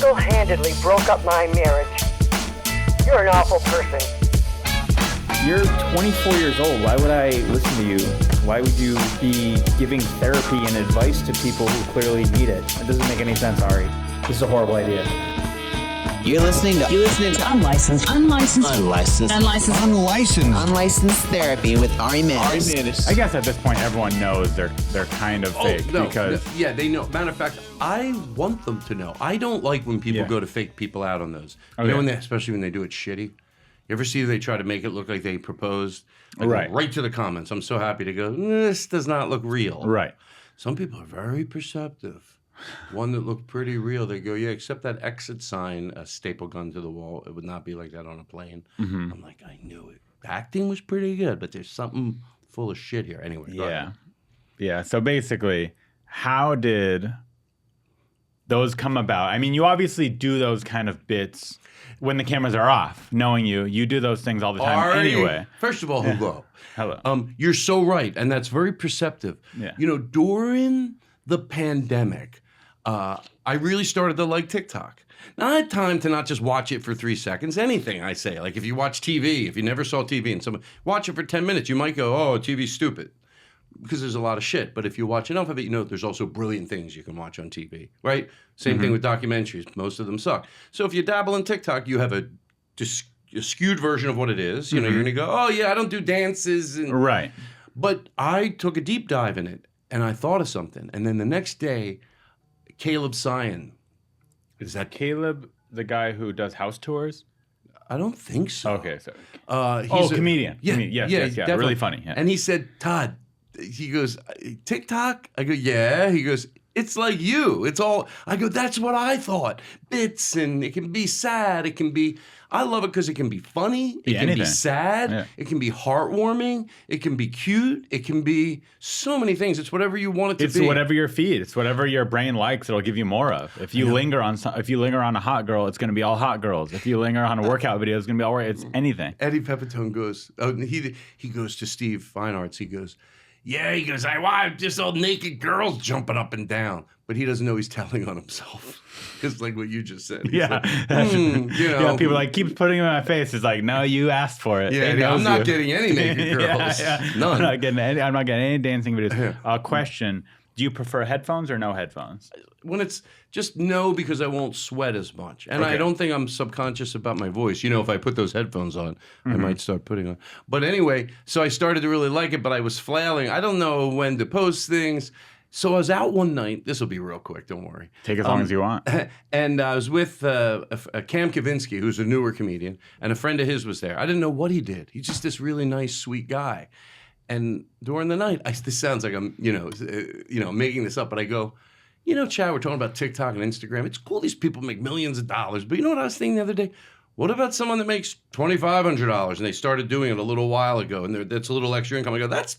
single-handedly broke up my marriage. You're an awful person. You're 24 years old. Why would I listen to you? Why would you be giving therapy and advice to people who clearly need it? It doesn't make any sense, Ari. This is a horrible idea. You're listening to unlicensed therapy with Ari Mannis. I guess at this point everyone knows they're kind of fake because yeah, they know. Matter of fact, I want them to know. I don't like when people go to fake people out on those. You know, when especially when they do it shitty. You ever see they try to make it look like they proposed? Right to the comments. I'm so happy to go, this does not look real. Right. Some people are very perceptive. One that looked pretty real, they go, yeah, except that exit sign, a staple gun to the wall, it would not be like that on a plane. Mm-hmm. I'm like, I knew it. Acting was pretty good, but there's something full of shit here. Anyway. Yeah. Yeah. So basically, how did those come about? I mean, you obviously do those kind of bits when the cameras are off. Knowing you do those things all the time anyway. First of all, hello. Hello. You're so right, and that's very perceptive. Yeah. You know, during the pandemic, I really started to like TikTok. Now, I had time to not just watch it for 3 seconds. Anything I say, like if you watch TV, if you never saw TV and someone watch it for 10 minutes, you might go, oh, TV's stupid. Because there's a lot of shit. But if you watch enough of it, you know there's also brilliant things you can watch on TV, right? Same thing with documentaries. Most of them suck. So if you dabble in TikTok, you have a skewed version of what it is. You know, you're going to go, oh, yeah, I don't do dances. Right. But I took a deep dive in it, and I thought of something. And then the next day, Caleb Sion. Is that Caleb, the guy who does house tours? I don't think so. Okay, so he's comedian. Yeah, Yes, really funny. Yeah. And he said, Todd, he goes, TikTok? I go, yeah. He goes, it's like you. It's all, I go, that's what I thought. Bits, and it can be sad. It can be, I love it because it can be funny. It can be sad. Yeah. It can be heartwarming. It can be cute. It can be so many things. It's whatever you want it to be. It's whatever your feed. It's whatever your brain likes. It'll give you more of. If you linger on a hot girl, it's going to be all hot girls. If you linger on a workout video, it's going to be all right. It's anything. Eddie Pepitone goes. Oh, he goes to Steve Fine Arts. He goes, yeah. He goes, I want just all naked girls jumping up and down. But he doesn't know he's telling on himself. Because like what you just said. Yeah. Like, you know. People like keep putting them in my face. It's like, no, you asked for it. Yeah, I'm not getting any naked girls. None. I'm not getting any dancing videos. Question: do you prefer headphones or no headphones? When it's just no, because I won't sweat as much. And I don't think I'm subconscious about my voice. You know, if I put those headphones on, I might start putting on. But anyway, so I started to really like it, but I was flailing. I don't know when to post things. So I was out one night. This will be real quick. Don't worry. Take as long as you want. And I was with Cam Kavinsky, who's a newer comedian, and a friend of his was there. I didn't know what he did. He's just this really nice, sweet guy. And during the night, this sounds like I'm, making this up, but I go, Chad, we're talking about TikTok and Instagram. It's cool these people make millions of dollars, but you know what I was thinking the other day? What about someone that makes $2,500 and they started doing it a little while ago, and that's a little extra income? I go, that's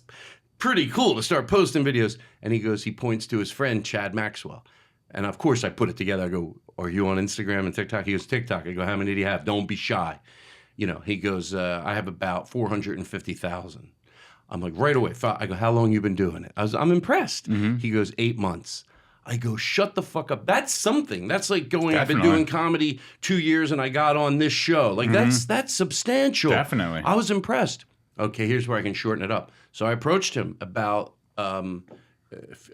pretty cool to start posting videos. And he points to his friend, Chad Maxwell. And of course I put it together. I go, are you on Instagram and TikTok? He goes, TikTok. I go, how many do you have? Don't be shy. He goes, I have about 450,000. I'm like, right away. I go, how long you been doing it? I'm impressed. He goes, 8 months. I go, shut the fuck up. That's something. That's like going, I've been doing comedy 2 years and I got on this show. Like that's substantial. Definitely. I was impressed. Okay, here's where I can shorten it up. So I approached him about a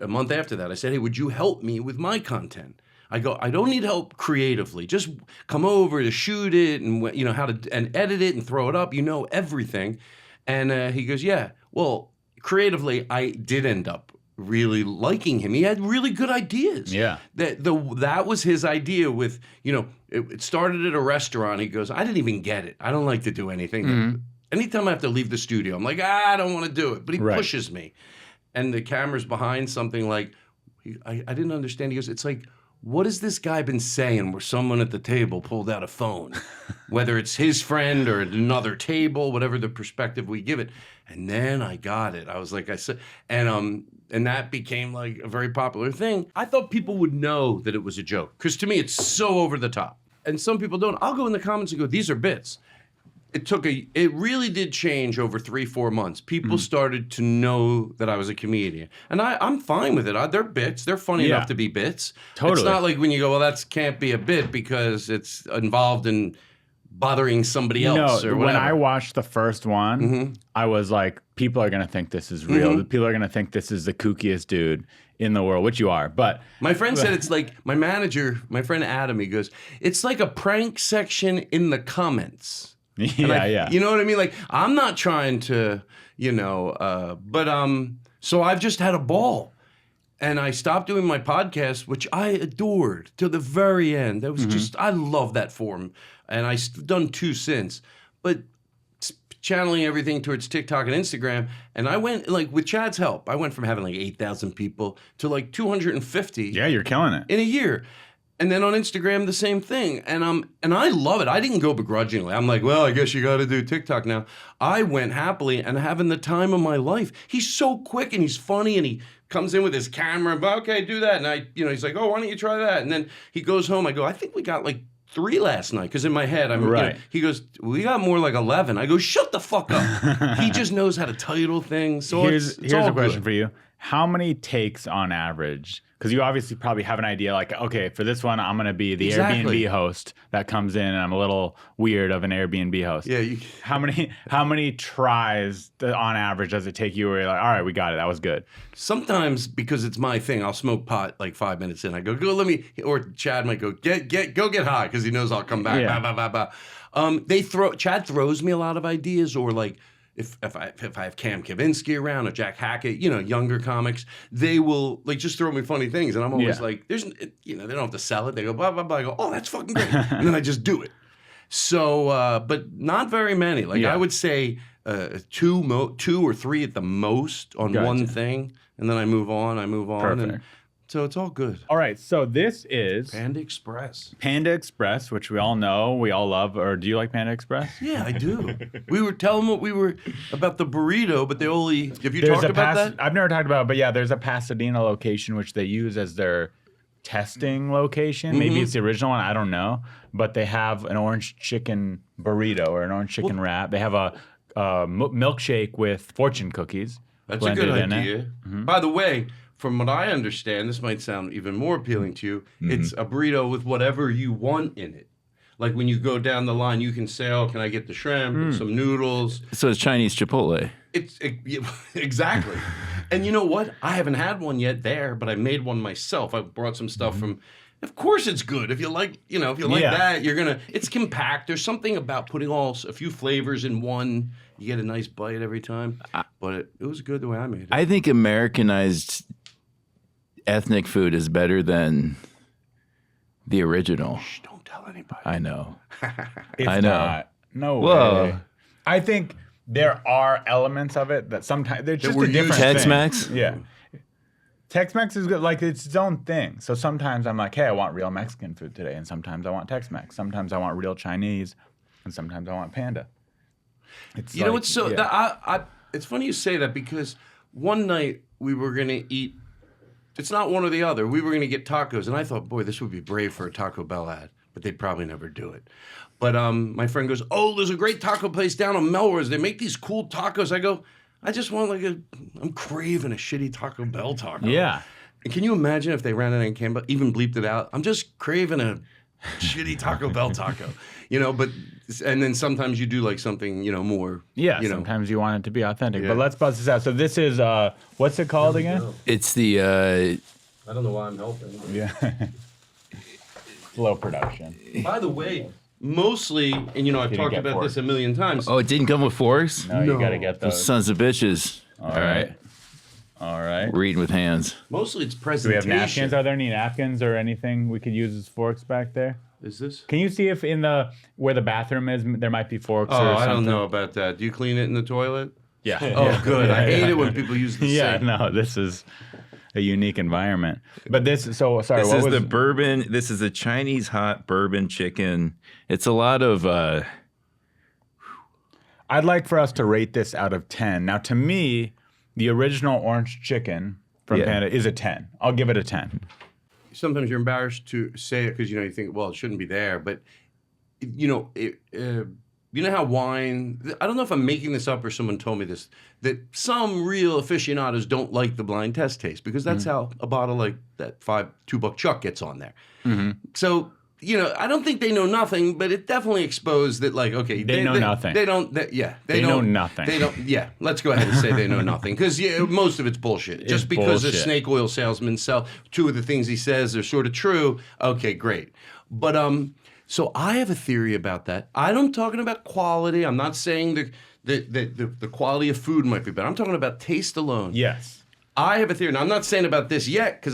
month after that. I said, hey, would you help me with my content? I go, I don't need help creatively. Just come over to shoot it and how to and edit it and throw it up. You know everything. And he goes, yeah. Well, creatively, I did end up really liking him. He had really good ideas. Yeah. That was his idea with, it started at a restaurant. He goes, I didn't even get it. I don't like to do anything. Anytime I have to leave the studio, I'm like, I don't want to do it. But he pushes me. And the camera's behind something like, I didn't understand. He goes, it's like, what has this guy been saying where someone at the table pulled out a phone? Whether it's his friend or another table, whatever the perspective we give it. And then I got it. I was like, I said, and that became like a very popular thing. I thought people would know that it was a joke. Because to me, it's so over the top. And some people don't. I'll go in the comments and go, these are bits. it really did change over 3-4 months. People started to know that I was a comedian. And I'm fine with it. They're bits. They're funny enough to be bits. Totally. It's not like when you go, well, that can't be a bit because it's involved in bothering somebody else or whatever. When I watched the first one, I was like, people are going to think this is real. People are going to think this is the kookiest dude in the world, which you are. But my friend said it's like, my manager, my friend Adam, he goes, it's like a prank section in the comments. Yeah. You know what I mean? Like, I'm not trying to, so I've just had a ball. And I stopped doing my podcast, which I adored to the very end. That was just, I love that form. And I've done 2 since. But channeling everything towards TikTok and Instagram. And I went, like, with Chad's help, I went from having like 8,000 people to like 250. Yeah, you're killing it. In a year. And then on Instagram, the same thing. And I love it. I didn't go begrudgingly. I'm like, well, I guess you got to do TikTok now. I went happily and having the time of my life. He's so quick and he's funny and he comes in with his camera. Okay, do that. And he's like, oh, why don't you try that? And then he goes home. I go, I think we got like 3 last night. Because in my head, right. He goes, we got more like 11. I go, shut the fuck up. He just knows how to title things. So here's all a question good. for you. How many takes on average? Because you obviously probably have an idea like, okay, for this one, I'm going to be the Airbnb host that comes in and I'm a little weird of an Airbnb host. Yeah. How many tries on average does it take you where you're like, all right, we got it. That was good. Sometimes because it's my thing, I'll smoke pot like 5 minutes in. I go, let me, or Chad might go, go get high because he knows I'll come back. Yeah. Bah, bah, bah, bah. Chad throws me a lot of ideas, or like if I have Cam Kavinsky around or Jack Hackett, younger comics, they will like just throw me funny things, and I'm always like, they don't have to sell it. They go blah blah blah. I go, oh, that's fucking great, and then I just do it. So, but not very many. Like I would say 2 or 3 at the most on one thing, and then I move on. Perfect. And so it's all good. All right, so this is Panda Express, which we all know, we all love. Or do you like Panda Express? Yeah, I do. We were telling what we were about the burrito, but have you talked about that? I've never talked about it, but yeah, there's a Pasadena location which they use as their testing location. Maybe it's the original one, I don't know. But they have an orange chicken burrito or an orange chicken wrap. They have a milkshake with fortune cookies. That's a good blended in idea. it. By the way, from what I understand, this might sound even more appealing to you. It's a burrito with whatever you want in it. Like when you go down the line, you can say, "Oh, can I get the shrimp, some noodles?" So it's Chinese Chipotle. Exactly. And you know what? I haven't had one yet there, but I made one myself. I brought some stuff from. Of course, it's good. If you like, that, you're gonna. It's compact. There's something about putting a few flavors in one. You get a nice bite every time. But it was good the way I made it. I think Americanized ethnic food is better than the original. Shh, don't tell anybody. I know. It's I know. not. No Whoa. way. I think there are elements of it that sometimes they're just a different Tex-Mex? thing. Yeah. Tex-Mex is good, like it's its own thing. So sometimes I'm like, hey, I want real Mexican food today, and sometimes I want Tex-Mex. Sometimes I want real Chinese, and sometimes I want Panda. It's it's funny you say that because one night we were gonna eat. It's not one or the other. We were gonna get tacos, and I thought, boy, this would be brave for a Taco Bell ad, but they'd probably never do it. But my friend goes, oh, there's a great taco place down on Melrose. They make these cool tacos. I go, I just want I'm craving a shitty Taco Bell taco. Yeah. And can you imagine if they ran it in Canada, even bleeped it out? I'm just craving a shitty Taco Bell taco, and then sometimes you do like something, more. Yeah, sometimes you want it to be authentic. Yeah. But let's buzz this out. So this is, what's it called again? It's the I don't know why I'm helping. Yeah. Slow production. By the way, mostly, and I've Didn't talked get about forks. this a million times. it didn't come with forks? No, you got to get Those those. sons of bitches. All right. All right. We're eating with hands. Mostly it's Do we presentation. have napkins? Are there any napkins or anything we could use as forks back there? Is this? Can you see if where the bathroom is, there might be forks or Oh, something? I don't know about that. Do you clean it in the toilet? Yeah. Oh, good. I hate it when people use the Yeah, sink. no, this is a unique environment. But sorry, This what is was the bourbon. This is the Chinese hot bourbon chicken. It's a lot of. I'd like for us to rate this out of 10. Now, to me, the original orange chicken from Panda is a 10. I'll give it a 10. Sometimes you're embarrassed to say it because you think, well, it shouldn't be there. But You know how wine, I don't know if I'm making this up or someone told me this, that some real aficionados don't like the blind test taste because that's how a bottle like that $2 Chuck gets on there. So, you know, I don't think they know nothing, but it definitely exposed that, like, okay. They know nothing. They don't, they know don't, nothing. They don't, let's go ahead and say they know nothing because most of it's bullshit. Just because a snake oil salesman sell 2 of the things he says are sort of true, okay, great. But, so I have a theory about that. I'm talking about quality. I'm not saying the quality of food might be better. I'm talking about taste alone. Yes. I have a theory. Now, I'm not saying about this yet,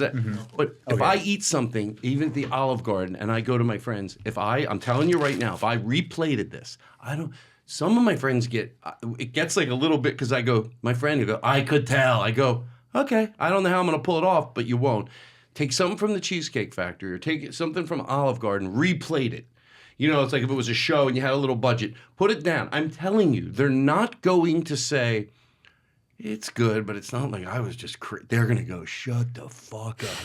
but if I eat something, even at the Olive Garden, and I go to my friends, I'm telling you right now, if I replated this, some of my friends it gets like a little bit, because I go, my friend, you go, I could tell. I go, okay, I don't know how I'm going to pull it off, but you won't. Take something from the Cheesecake Factory or take something from Olive Garden, replate it. You know, it's like if it was a show and you had a little budget, put it down. I'm telling you, they're not going to say, it's good, but it's not like I was just they're going to go, shut the fuck up.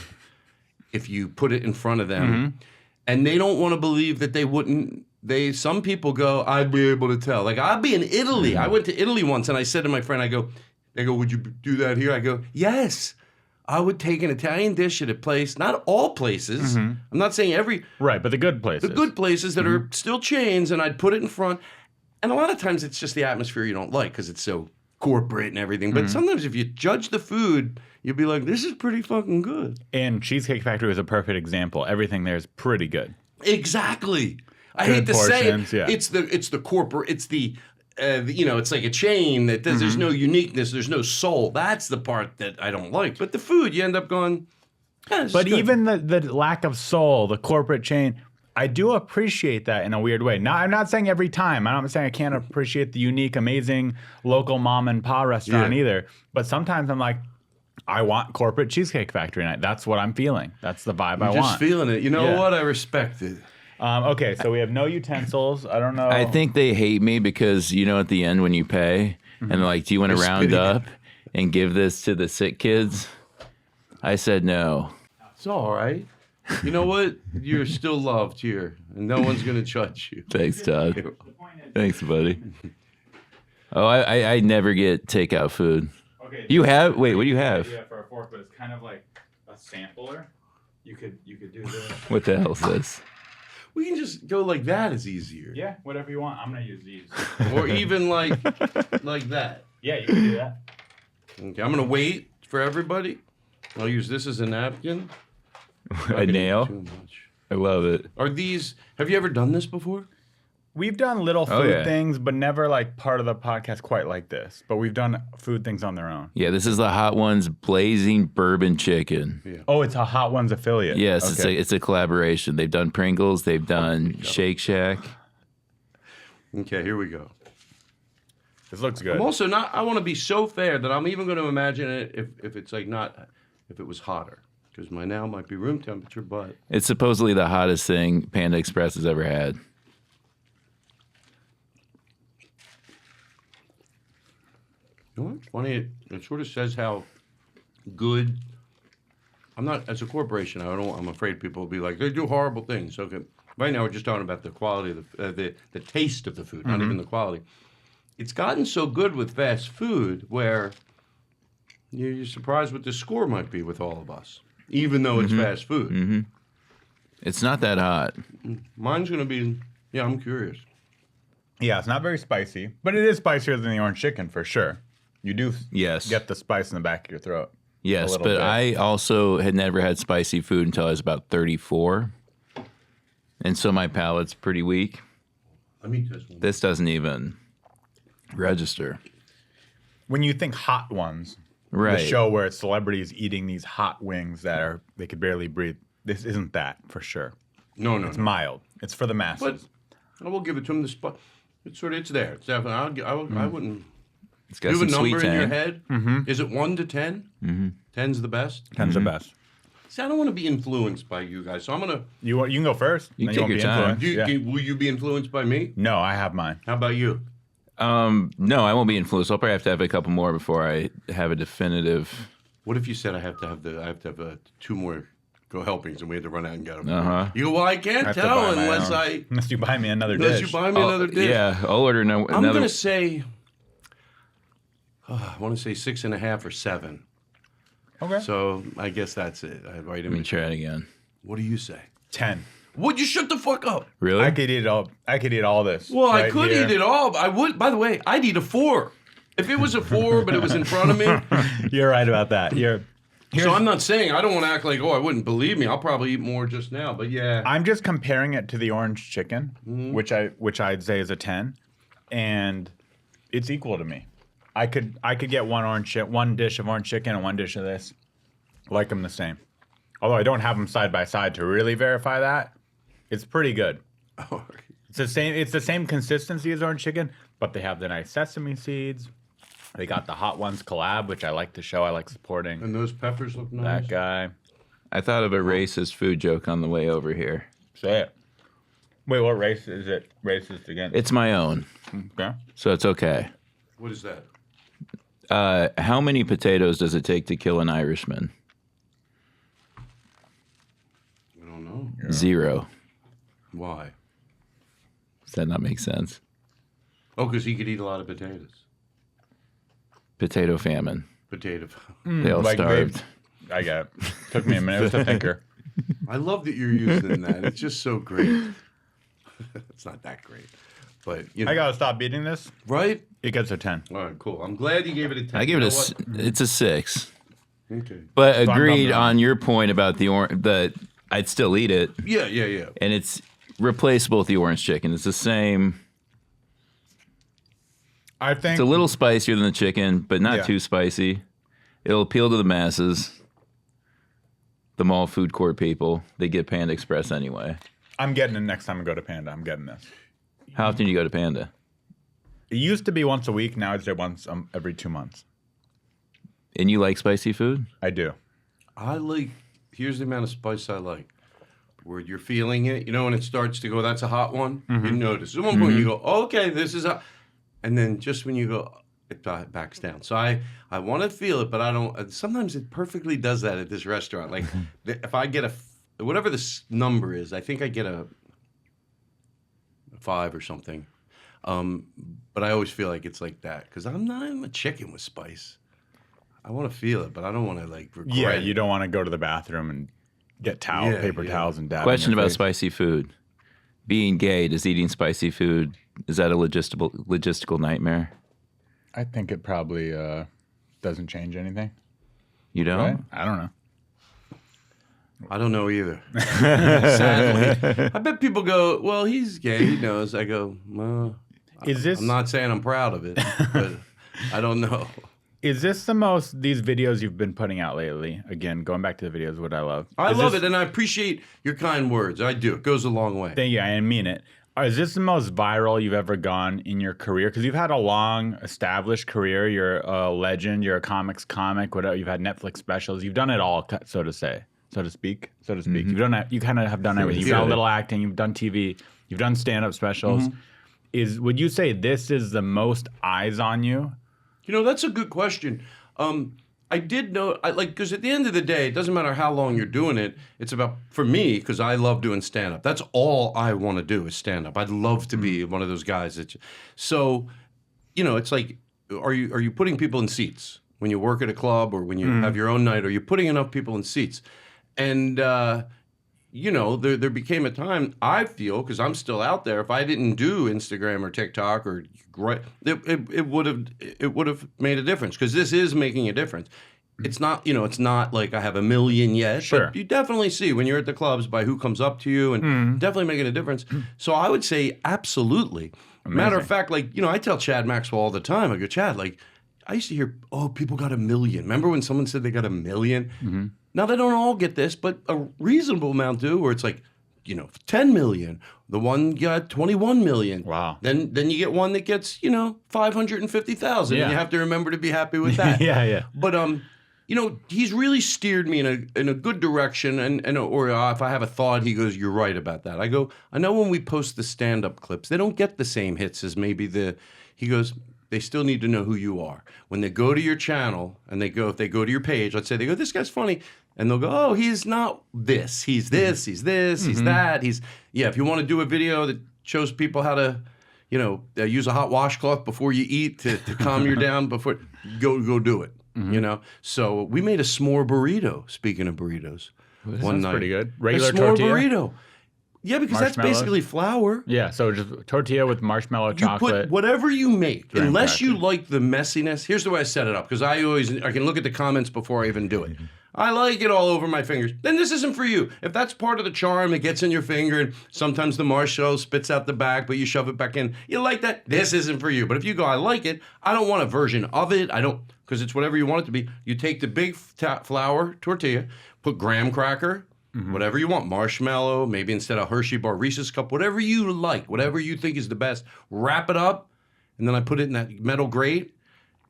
If you put it in front of them. And they don't want to believe that they wouldn't. Some people go, I'd be able to tell. Like, I'd be in Italy. I went to Italy once and I said to my friend, they go, would you do that here? I go, yes. I would take an Italian dish at a place, not all places. I'm not saying every. Right, but the good places. The good places that are still chains, and I'd put it in front. And a lot of times it's just the atmosphere you don't like because it's so corporate and everything. But sometimes if you judge the food, you'll be like, this is pretty fucking good. And Cheesecake Factory is a perfect example. Everything there is pretty good. Exactly. I Good hate to portions, say it. It's the corporate. It's it's like a chain that there's no uniqueness, there's no soul. That's the part that I don't like. But the food, you end up going. But even the lack of soul, the corporate chain, I do appreciate that in a weird way. Now, I'm not saying every time. I'm not saying I can't appreciate the unique, amazing local mom and pa restaurant either. But sometimes I'm like, I want corporate Cheesecake Factory night. That's what I'm feeling. That's the vibe I want. Just feeling it. You know what? I respect it. Okay, so we have no utensils. I don't know. I think they hate me because, you know, at the end when you pay, and they're like, do you want to round up and give this to the sick kids? I said no. It's all right. You know what? You're still loved here, and no one's going to judge you. Thanks, Todd. Thanks, buddy. Oh, I never get takeout food. Okay. You have? Wait, what do you have? Yeah, for a fork, but it's kind of like a sampler. You could do this. What the hell is this? We can just go like that is easier. Yeah, whatever you want. I'm gonna use these. Or even like that. Yeah, you can do that. Okay, I'm gonna wait for everybody. I'll use this as a napkin. A nail? Too much. I love it. Are these? Have you ever done this before? We've done little food things, but never like part of the podcast quite like this. But we've done food things on their own. Yeah, this is the Hot Ones Blazing Bourbon Chicken. Yeah. Oh, it's a Hot Ones affiliate. Yes, okay. it's a collaboration. They've done Pringles. They've done Shake Shack. Okay, here we go. This looks good. I'm also not. I want to be so fair that I'm even going to imagine it if it's like not if it was hotter because my now might be room temperature, but It's supposedly the hottest thing Panda Express has ever had. you know what's funny? It sort of says how good. I'm not as a corporation. I'm afraid people will be like they do horrible things. Okay, right now we're just talking about the quality of the taste of the food, not even the quality. It's gotten so good with fast food where you're surprised what the score might be with all of us, even though it's fast food. It's not that hot. Mine's going to be, I'm curious. Yeah, it's not very spicy, but it is spicier than the orange chicken for sure. You do get the spice in the back of your throat. Yes, but I also had never had spicy food until I was about 34. And so my palate's pretty weak. Let me test one. This doesn't even register. When you think Hot Ones, Right. the show where it's celebrities eating these hot wings that they could barely breathe, this isn't that for sure. No. It's mild. It's for the masses. But I will give it to him. It's there. It's definitely. I wouldn't. It's Do got you have a some sweet number in your tang. head? Is it 1 to 10? 10's the best. 10's the best. See, I don't want to be influenced by you guys, so I'm gonna. You can go first. You then take won't your be time. influenced. Yeah. Will you be influenced by me? No, I have mine. How about you? No, I won't be influenced. I'll probably have to have a couple more before I have a definitive. What if you said I have to have 2 more go helpings, and we had to run out and get them. Uh-huh. You go, well, I can't I have to tell buy my unless own. You buy me another unless dish. you buy me another dish. Yeah, I'll order I'm another. going to say, I want to say 6.5 or 7. Okay. So I guess that's it. I write Let him. me try it again. What do you say? 10. Would you shut the fuck up? Really? I could eat all. I could eat all this. Well, I right could here. eat it all. But I would. By the way, I'd eat a 4. If it was a 4, but it was in front of me. You're right about that. So I'm not saying I don't want to act like, I wouldn't believe me. I'll probably eat more just now. But yeah. I'm just comparing it to the orange chicken, Mm-hmm. which I'd say is a 10, and it's equal to me. I could get one dish of orange chicken and one dish of this, like them the same. Although I don't have them side by side to really verify that, it's pretty good. It's the same consistency as orange chicken, but they have the nice sesame seeds. They got the Hot Ones collab, which I like to show. I like supporting And those peppers look nice. that guy. I thought of a racist food joke on the way over here. Say it. Wait, what race is it? Racist again? It's my own, Okay. so it's okay. What is that? How many potatoes does it take to kill an Irishman? I don't know. 0. Why? Does that not make sense? Oh, because he could eat a lot of potatoes. Potato famine. Potato. They all Like starved. I get it. Took me a minute. It was a thinker. I love that you're using that. It's just so great. It's not that great. But, you know. I gotta stop eating this. Right? It gets a 10. All right, cool. I'm glad you gave it a 10. I give it You a. know s- what? It's a 6. Okay. But I'm agreed wrong. on your point about the I'd still eat it, Yeah. and it's replaceable with the orange chicken. It's the same. I think It's a little spicier than the chicken, but not Yeah. too spicy. It'll appeal to the masses. The mall food court people, they get Panda Express anyway. I'm getting it next time I go to Panda. I'm getting this. How often do you go to Panda? It used to be once a week. Now it's once every 2 months. And you like spicy food? I do. Here's the amount of spice I like. Where you're feeling it, when it starts to go, that's a hot one, you notice. At one point you go, oh, okay, this is hot. And then just when you go, it backs down. So I want to feel it, but I don't. Sometimes it perfectly does that at this restaurant. Like if I get whatever this number is, I think I get a 5 or something. But I always feel like it's like that because I'm a chicken with spice. I want to feel it, but I don't want to regret Yeah, it. you don't want to go to the bathroom and get paper towels and dab. in Question your about face. spicy food. Being gay, does eating spicy food, is that a logistical nightmare? I think it probably doesn't change anything. You don't? Right? I don't know. I don't know either. Sadly, I bet people go, "Well, he's gay. He knows." I go, "Well, I'm not saying I'm proud of it, but I don't know." Is this these videos you've been putting out lately? Again, going back to the videos, what I love. I love it, and I appreciate your kind words. I do. It goes a long way. Thank you. I mean it. Is this the most viral you've ever gone in your career? Because you've had a long, established career. You're a legend. You're a comic. Whatever. You've had Netflix specials. You've done it all, so to speak. Mm-hmm. You've done. You kind of have done everything. You've done a little acting. You've done TV. You've done stand-up specials. Mm-hmm. Would you say this is the most eyes on you? That's a good question. I did know, because at the end of the day, it doesn't matter how long you're doing it. It's about, for me, because I love doing stand-up. That's all I want to do is stand-up. I'd love to be one of those guys so, it's like, are you putting people in seats when you work at a club or when you have your own night? Are you putting enough people in seats? And, there became a time, I feel, because I'm still out there, if I didn't do Instagram or TikTok it would have made a difference because this is making a difference. It's not, it's not like I have 1 million yet, Sure. but you definitely see when you're at the clubs by who comes up to you and definitely making a difference. So I would say absolutely. Matter of fact, I tell Chad Maxwell all the time, I go, Chad, I used to hear, oh, people got 1 million. Remember when someone said they got 1 million? Now, they don't all get this, but a reasonable amount do, where it's 10 million. The one got 21 million. Wow. Then you get one that gets, 550,000. Yeah. And you have to remember to be happy with that. Yeah. But, he's really steered me in a good direction. Or if I have a thought, he goes, you're right about that. I go, I know when we post the stand-up clips, they don't get the same hits as maybe he goes, they still need to know who you are. When they go to your channel and if they go to your page, let's say they go, this guy's funny. And they'll go, oh, he's not this. He's this, he's this, he's that. If you want to do a video that shows people how to, use a hot washcloth before you eat to calm you down before, go do it, So we made a s'more burrito, speaking of burritos. One night. Pretty good. Regular a s'more tortilla? burrito. Yeah, because that's basically flour. Yeah, so just tortilla with marshmallow You chocolate. put whatever you make, graham unless you crackers. like the messiness. Here's the way I set it up, because I can look at the comments before I even do it. I like it all over my fingers. Then this isn't for you. If that's part of the charm, it gets in your finger, and sometimes the marshmallow spits out the back, but you shove it back in. You like that? This isn't for you. But if you go, I like it. I don't want a version of it. I don't, because it's whatever you want it to be. You take the big flour tortilla, put graham cracker, whatever you want, marshmallow, maybe instead of Hershey bar, Reese's cup, whatever you like, whatever you think is the best. Wrap it up, and then I put it in that metal grate.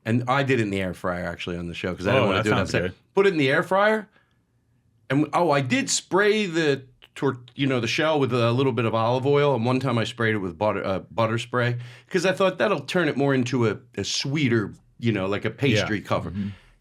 And I did it in the air fryer, actually, on the show, because I didn't want to do it sounds outside. good. Put it in the air fryer, and I did spray the shell with a little bit of olive oil, and one time I sprayed it with butter spray, because I thought that'll turn it more into a sweeter, like a pastry cover.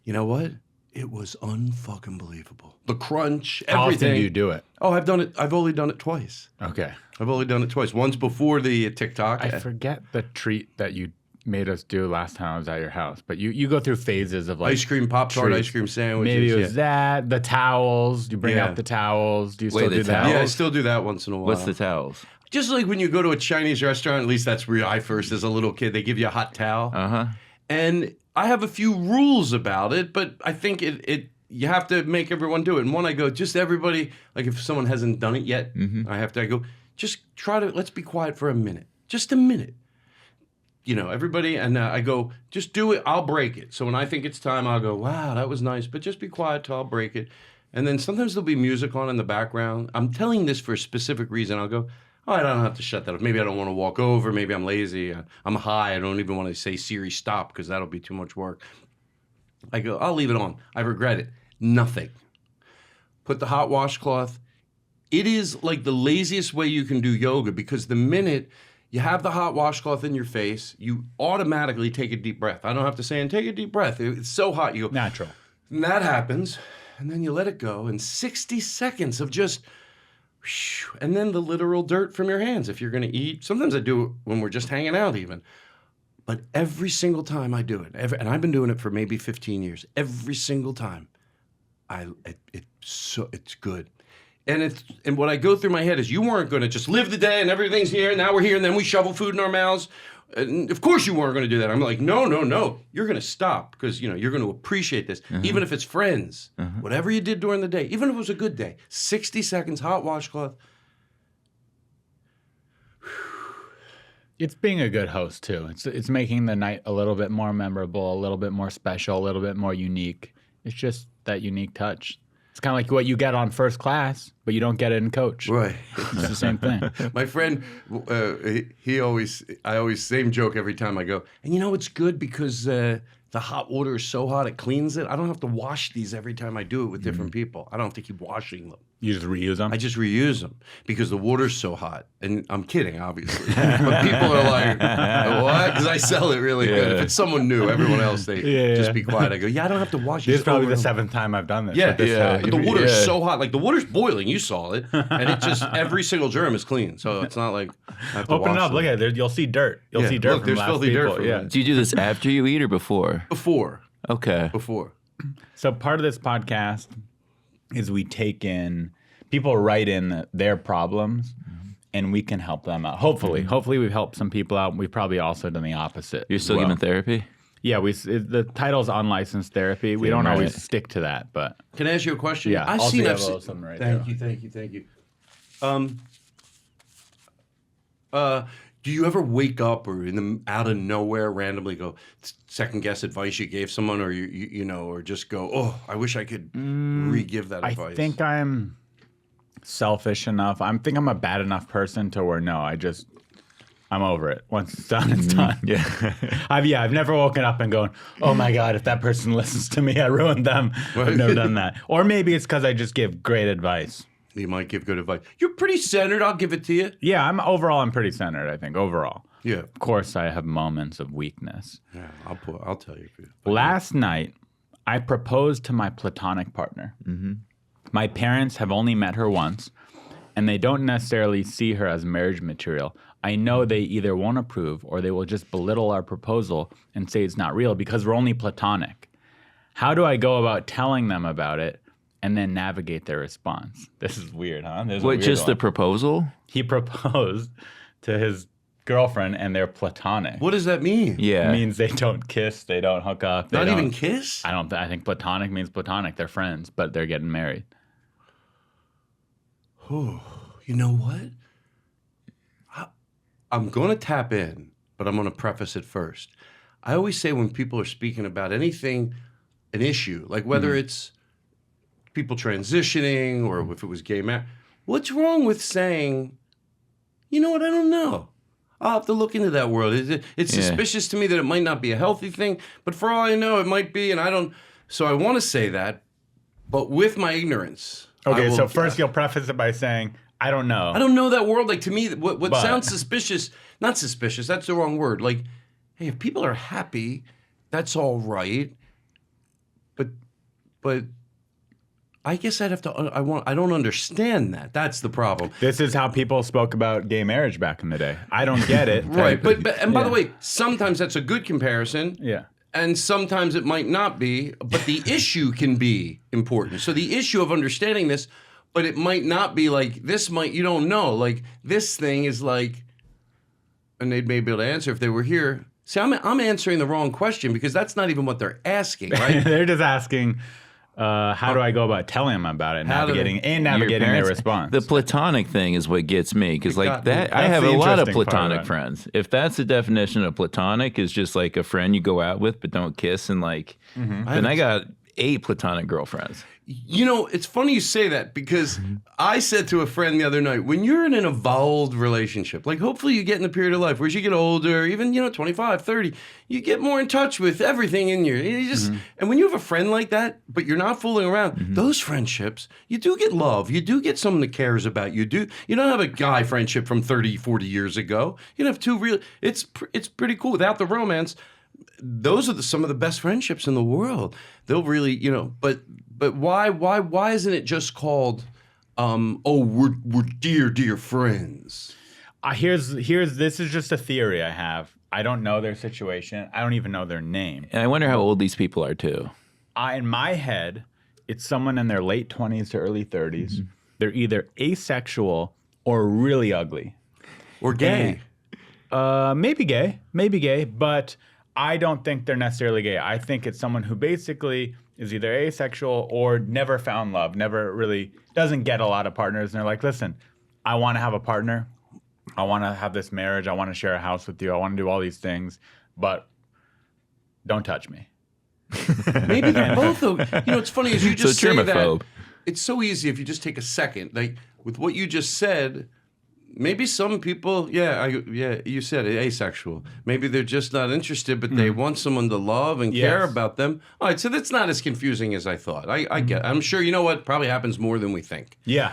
You know what? It was unfucking believable. The crunch, everything. How often do you do it? Oh, I've done it. I've only done it twice. Okay. I've only done it twice. Once before the TikTok. I forget the treat that you made us do last time I was at your house, but you go through phases of like Ice cream, Pop-Tart, treats. ice cream sandwiches. Maybe it was that, the towels. You bring out the towels. Do you still the do that? towels? Yeah, I still do that once in a while. What's the towels? Just like when you go to a Chinese restaurant, at least that's where I first, as a little kid, they give you a hot towel. And I have a few rules about it, but I think you have to make everyone do it. And one, I go, just everybody, like if someone hasn't done it yet, I go, just let's be quiet for a minute. Just a minute. Everybody, and I go, just do it, I'll break it. So when I think it's time, I'll go, wow, that was nice, but just be quiet till I'll break it. And then sometimes there'll be music on in the background. I'm telling this for a specific reason. I'll go, I don't have to shut that off. Maybe I don't want to walk over. Maybe I'm lazy. I'm high. I don't even want to say Siri, stop, because that'll be too much work. I go, I'll leave it on. I regret it. Nothing. Put the hot washcloth. It is like the laziest way you can do yoga, because the minute you have the hot washcloth in your face, you automatically take a deep breath. I don't have to say, and take a deep breath. It's so hot. You go, Natural. and that happens, and then you let it go, and 60 seconds of just, and then the literal dirt from your hands if you're going to eat. Sometimes I do it when we're just hanging out even. But every single time I do it, and I've been doing it for maybe 15 years, every single time, it's good. And what I go through my head is, you weren't going to just live the day and everything's here, now we're here, and then we shovel food in our mouths. And of course you weren't going to do that. I'm like, no. You're going to stop, because you're going to appreciate this, even if it's friends. Whatever you did during the day, even if it was a good day, 60 seconds, hot washcloth. It's being a good host too. It's making the night a little bit more memorable, a little bit more special, a little bit more unique. It's just that unique touch. It's kind of like what you get on First Class, but you don't get it in Coach. Right. It's the same thing. My friend, I always, same joke every time I go. And it's good because the hot water is so hot, it cleans it. I don't have to wash these every time I do it with different people. I don't have to keep washing them. You just reuse them? I just reuse them because the water's so hot. And I'm kidding, obviously. But people are like, what? Because I sell it really good. If it's someone new, everyone else, they just be quiet. I go, I don't have to wash it. This is probably the seventh time I've done this. Yeah, But the water is so hot. Like, the water's boiling. You saw it. And it just, every single germ is clean. So it's not like I have to Open it wash up. them. Look at it. You'll see dirt. You'll see dirt Look, from there's last filthy people. dirt from Yeah. it. Do you do this after you eat or before? Before. Okay. So part of this podcast is we take in, people write in their problems, and we can help them out. Hopefully we've helped some people out. We've probably also done the opposite. You're as still well. giving therapy? Yeah, the title's unlicensed therapy. We don't right. always stick to that, but Can I ask you a question? Yeah, I've I'll seen see I've a seen- little something right Thank there. you. Do you ever wake up or out of nowhere randomly go second guess advice you gave someone, or or just go, oh, I wish I could re-give that advice? I think I'm selfish enough. I think I'm a bad enough person to where I'm over it. Once it's done, it's done. Yeah. I've never woken up and going, oh my God, if that person listens to me, I ruined them. I've never done that. Or maybe it's because I just give great advice. You might give good advice. You're pretty centered. I'll give it to you. Yeah, I'm pretty centered, I think, overall. Yeah. Of course, I have moments of weakness. Yeah. I'll tell you. Last night, I proposed to my platonic partner. My parents have only met her once, and they don't necessarily see her as marriage material. I know they either won't approve or they will just belittle our proposal and say it's not real because we're only platonic. How do I go about telling them about it and then navigate their response? This is weird, huh? What, just the proposal? He proposed to his girlfriend and they're platonic. What does that mean? Yeah. It means they don't kiss, they don't hook up. Not even kiss? I think platonic means platonic. They're friends, but they're getting married. Oh, you know what? I'm going to tap in, but I'm going to preface it first. I always say when people are speaking about anything, an issue, like whether it's people transitioning or if it was gay marriage, what's wrong with saying, you know what, I don't know. I'll have to look into that world. It's suspicious to me that it might not be a healthy thing, but for all I know, it might be, and I don't. So I want to say that, but with my ignorance. Okay, so first you'll preface it by saying, I don't know. I don't know that world. Like, to me, what sounds suspicious, not suspicious, that's the wrong word. Like, hey, if people are happy, that's all right. But I guess I'd have to, I don't understand that. That's the problem. This is how people spoke about gay marriage back in the day. I don't get it. Right. But by the way, sometimes that's a good comparison. Yeah. And sometimes it might not be, but the issue can be important. So the issue of understanding this, but it might not be like this you don't know. Like this thing is like, and they'd maybe be able to answer if they were here. See, I'm answering the wrong question because that's not even what they're asking, right? They're just asking, how do I go about telling them about it, navigating their response? The platonic thing is what gets me because like That's I have the a lot of interesting part of platonic it. friends. If that's the definition of platonic is just like a friend you go out with but don't kiss and like, then I got 8 platonic girlfriends. You know, it's funny you say that because I said to a friend the other night, when you're in an evolved relationship, like hopefully you get in the period of life where as you get older, even, 25, 30, you get more in touch with everything in you. You just, and when you have a friend like that, but you're not fooling around, those friendships, you do get love. You do get someone that cares about you. You don't have a guy friendship from 30, 40 years ago. You have 2 real, it's pretty cool. Without the romance, those are some of the best friendships in the world. They'll really, but why isn't it just called, we're dear friends? This is just a theory I have. I don't know their situation. I don't even know their name. And I wonder how old these people are too. In my head, it's someone in their late 20s to early 30s. They're either asexual or really ugly. Or gay. Maybe gay, but I don't think they're necessarily gay. I think it's someone who basically is either asexual or never found love, never really doesn't get a lot of partners. And they're like, listen, I want to have a partner. I want to have this marriage. I want to share a house with you. I want to do all these things, but don't touch me. Maybe they're both. It's funny as you just say germaphobe. that. It's so easy if you just take a second. Like with what you just said, maybe some people, you said it, asexual. Maybe they're just not interested, but they want someone to love and care about them. All right, so that's not as confusing as I thought. I get. I'm sure you know what probably happens more than we think. Yeah.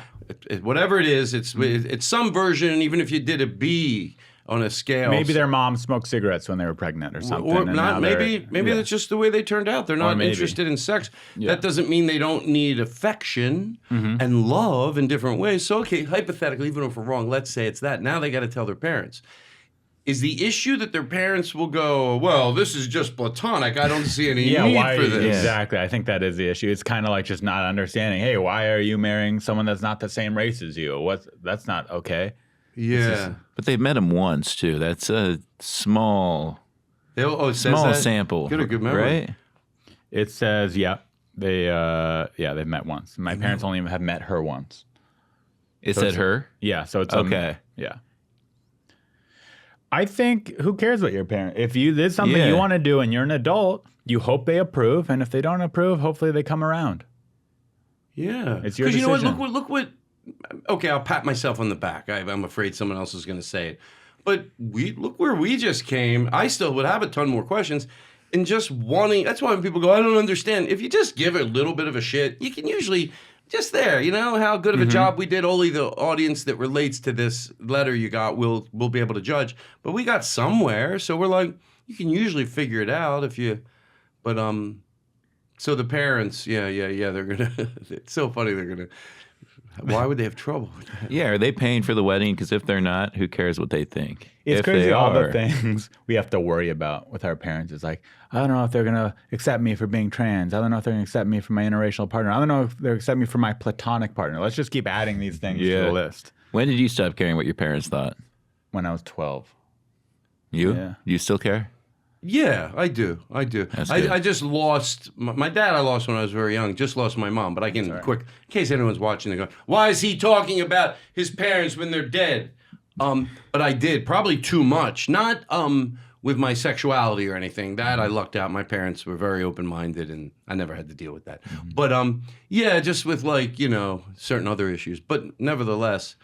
Whatever it is, it's some version. Even if you did a B on a scale, Maybe their mom smoked cigarettes when they were pregnant or something. or and not. now Maybe they're- that's just the way they turned out. They're not maybe. interested in sex. That doesn't mean they don't need affection and love in different ways. So, okay, hypothetically, even if we're wrong, let's say it's that. Now they got to tell their parents. Is the issue that their parents will go, well, this is just platonic. I don't see any need for this. Exactly. I think that is the issue. It's kind of like just not understanding. Hey, why are you marrying someone that's not the same race as you? That's not okay. Yeah. But they've met him once too. That's a small It says small that? sample. Got a good memory. Right? It says, they've met once. My parents only have met her once. It said her? Yeah, so it's Okay. Yeah. I think who cares what your parent? If this is something you want to do and you're an adult, you hope they approve, and if they don't approve, hopefully they come around. Yeah. It's your Because you know what? decision. Look what. Okay, I'll pat myself on the back. I'm afraid someone else is going to say it. But look where we just came. I still would have a ton more questions. And just wanting, that's why when people go, I don't understand. If you just give it a little bit of a shit, you can usually, just there, how good of a job we did. Only the audience that relates to this letter you got will be able to judge. But we got somewhere. So we're like, you can usually figure it out if you, but So the parents, yeah, they're gonna. It's so funny. They're gonna. Why would they have trouble with that? Yeah, are they paying for the wedding? Because if they're not, who cares what they think? It's if crazy they all are, the things we have to worry about with our parents. It's like, I don't know if they're going to accept me for being trans. I don't know if they're going to accept me for my interracial partner. I don't know if they're accept me for my platonic partner. Let's just keep adding these things to the list. When did you stop caring what your parents thought? When I was 12. You? Yeah. You still care? Yeah, I do. That's good. I just lost my dad. I lost when I was very young. Just lost my mom. But I can quick, in case anyone's watching, they go, "Why is he talking about his parents when they're dead?" But I did probably too much. Not with my sexuality or anything. That I lucked out. My parents were very open-minded, and I never had to deal with that. But yeah, just with like certain other issues. But nevertheless,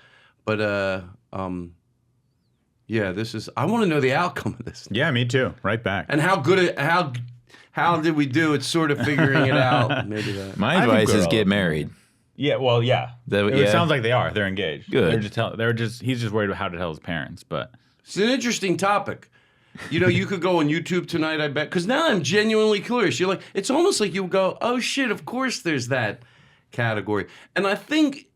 yeah, this is. I want to know the outcome of this. Yeah, me too. Right back. And how did we do? It's sort of figuring it out. Maybe that. My I think advice we're is all- get married. Yeah, well, yeah. It yeah. sounds like they are. They're engaged. Good. He's just worried about how to tell his parents, but It's an interesting topic. You could go on YouTube tonight, I bet, because now I'm genuinely curious. You're like, it's almost like you go, oh shit, of course there's that category. And I think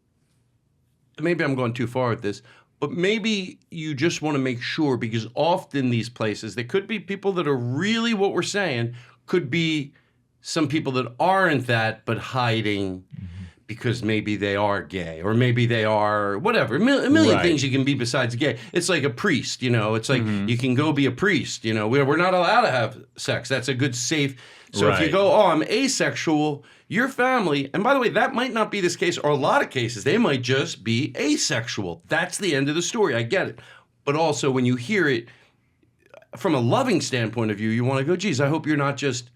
maybe I'm going too far with this, but maybe you just want to make sure, because often these places, there could be people that are really what we're saying, could be some people that aren't that, but hiding because maybe they are gay, or maybe they are whatever. A million Right. things you can be besides gay. It's like a priest, It's like you can go be a priest, We're not allowed to have sex. That's a good safe. So if you Right. go, oh, I'm asexual, your family, and by the way, that might not be this case, or a lot of cases, they might just be asexual. That's the end of the story. I get it. But also when you hear it from a loving standpoint of view, you want to go, geez, I hope you're not just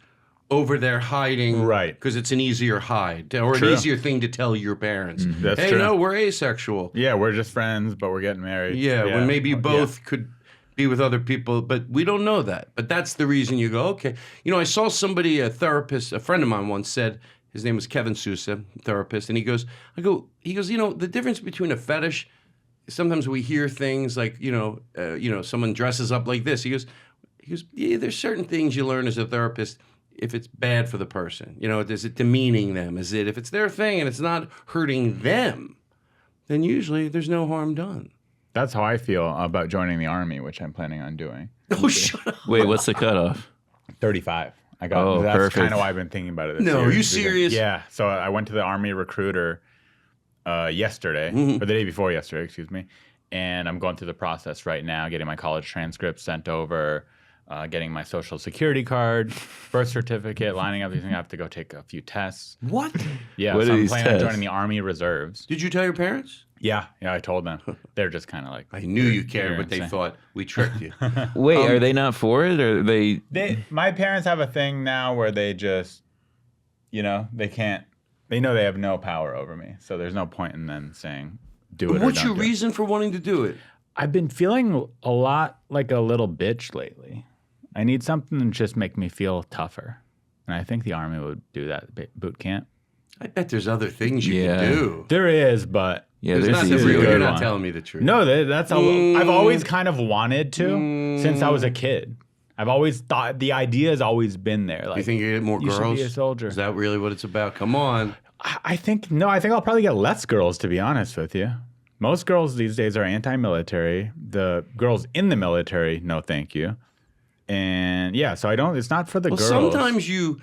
over there hiding, Right. Because it's an easier hide or True. an easier thing to tell your parents. That's hey, true. no, we're asexual. yeah, we're just friends, but we're getting married. Yeah, when maybe you Yeah. both could be with other people, but we don't know that. But that's the reason you go, okay. I saw somebody, a therapist, a friend of mine once said, his name was Kevin Sousa, therapist, and he goes, the difference between a fetish, sometimes we hear things like, someone dresses up like this. He goes, yeah, there's certain things you learn as a therapist if it's bad for the person. Is it demeaning them? Is it, if it's their thing and it's not hurting them, then usually there's no harm done. That's how I feel about joining the army, which I'm planning on doing. Oh, shut up. Wait, what's the cutoff? 35. I got. Oh, that's perfect. kind of why I've been thinking about it. This No, year, are you because- serious? Yeah. So I went to the army recruiter yesterday, Mm-hmm. or the day before yesterday, excuse me. And I'm going through the process right now, getting my college transcripts sent over, getting my social security card, birth certificate, lining up these things. I have to go take a few tests. What? Yeah, What so are I'm these planning on tests? joining the Army Reserves. Did you tell your parents? Yeah, I told them. They're just kind of like, I knew you cared, you're but they insane. thought we tricked you. Wait, are they not for it, or are they? My parents have a thing now where they just, they can't. They know they have no power over me, so there's no point in them saying do it. What's or don't your do it. reason for wanting to do it? I've been feeling a lot like a little bitch lately. I need something to just make me feel tougher, and I think the army would do that. Boot camp. I bet there's other things you Yeah. can do. There is, but Yeah, There's there's not easy the real. good You're not one. telling me the truth. no, that's I've always kind of wanted to since I was a kid. I've always thought the idea has always been there. Like, You think you get more you should girls? be a soldier. Is that really what it's about? Come on. I think I'll probably get less girls, to be honest with you. Most girls these days are anti-military. The girls in the military, no thank you. And yeah, so it's not for the Well, girls. sometimes you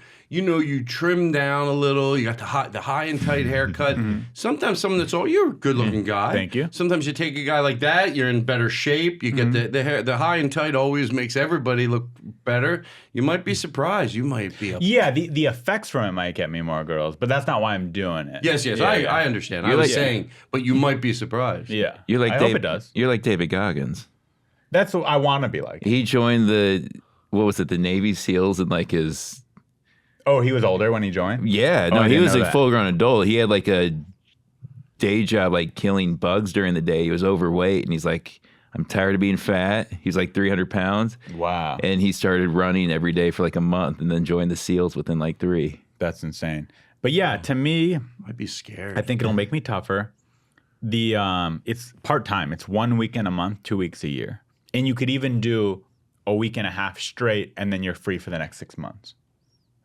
trim down a little. You got the high and tight haircut. Sometimes someone that's you're a good looking guy. Thank you. Sometimes you take a guy like that, you're in better shape. You get the hair. The high and tight always makes everybody look better. You might be surprised. You might be. Yeah, the effects from it might get me more girls, but that's not why I'm doing it. Yes. Yeah, I understand. I You're was like- saying, but you might be surprised. Yeah. You're like I Dave, hope it does. You're like David Goggins. That's what I want to be like. He joined the Navy SEALs in like his. Oh, he was older when he joined? Yeah, Oh, no, I he didn't was know a that. full grown adult. He had like a day job, like killing bugs during the day. He was overweight, and he's like, I'm tired of being fat. He's like 300 pounds. Wow. And he started running every day for like a month and then joined the SEALs within like 3. That's insane. But yeah, to me, I'd be scared. I think it'll make me tougher. It's part-time. It's 1 weekend a month, 2 weeks a year. And you could even do a week and a half straight, and then you're free for the next 6 months.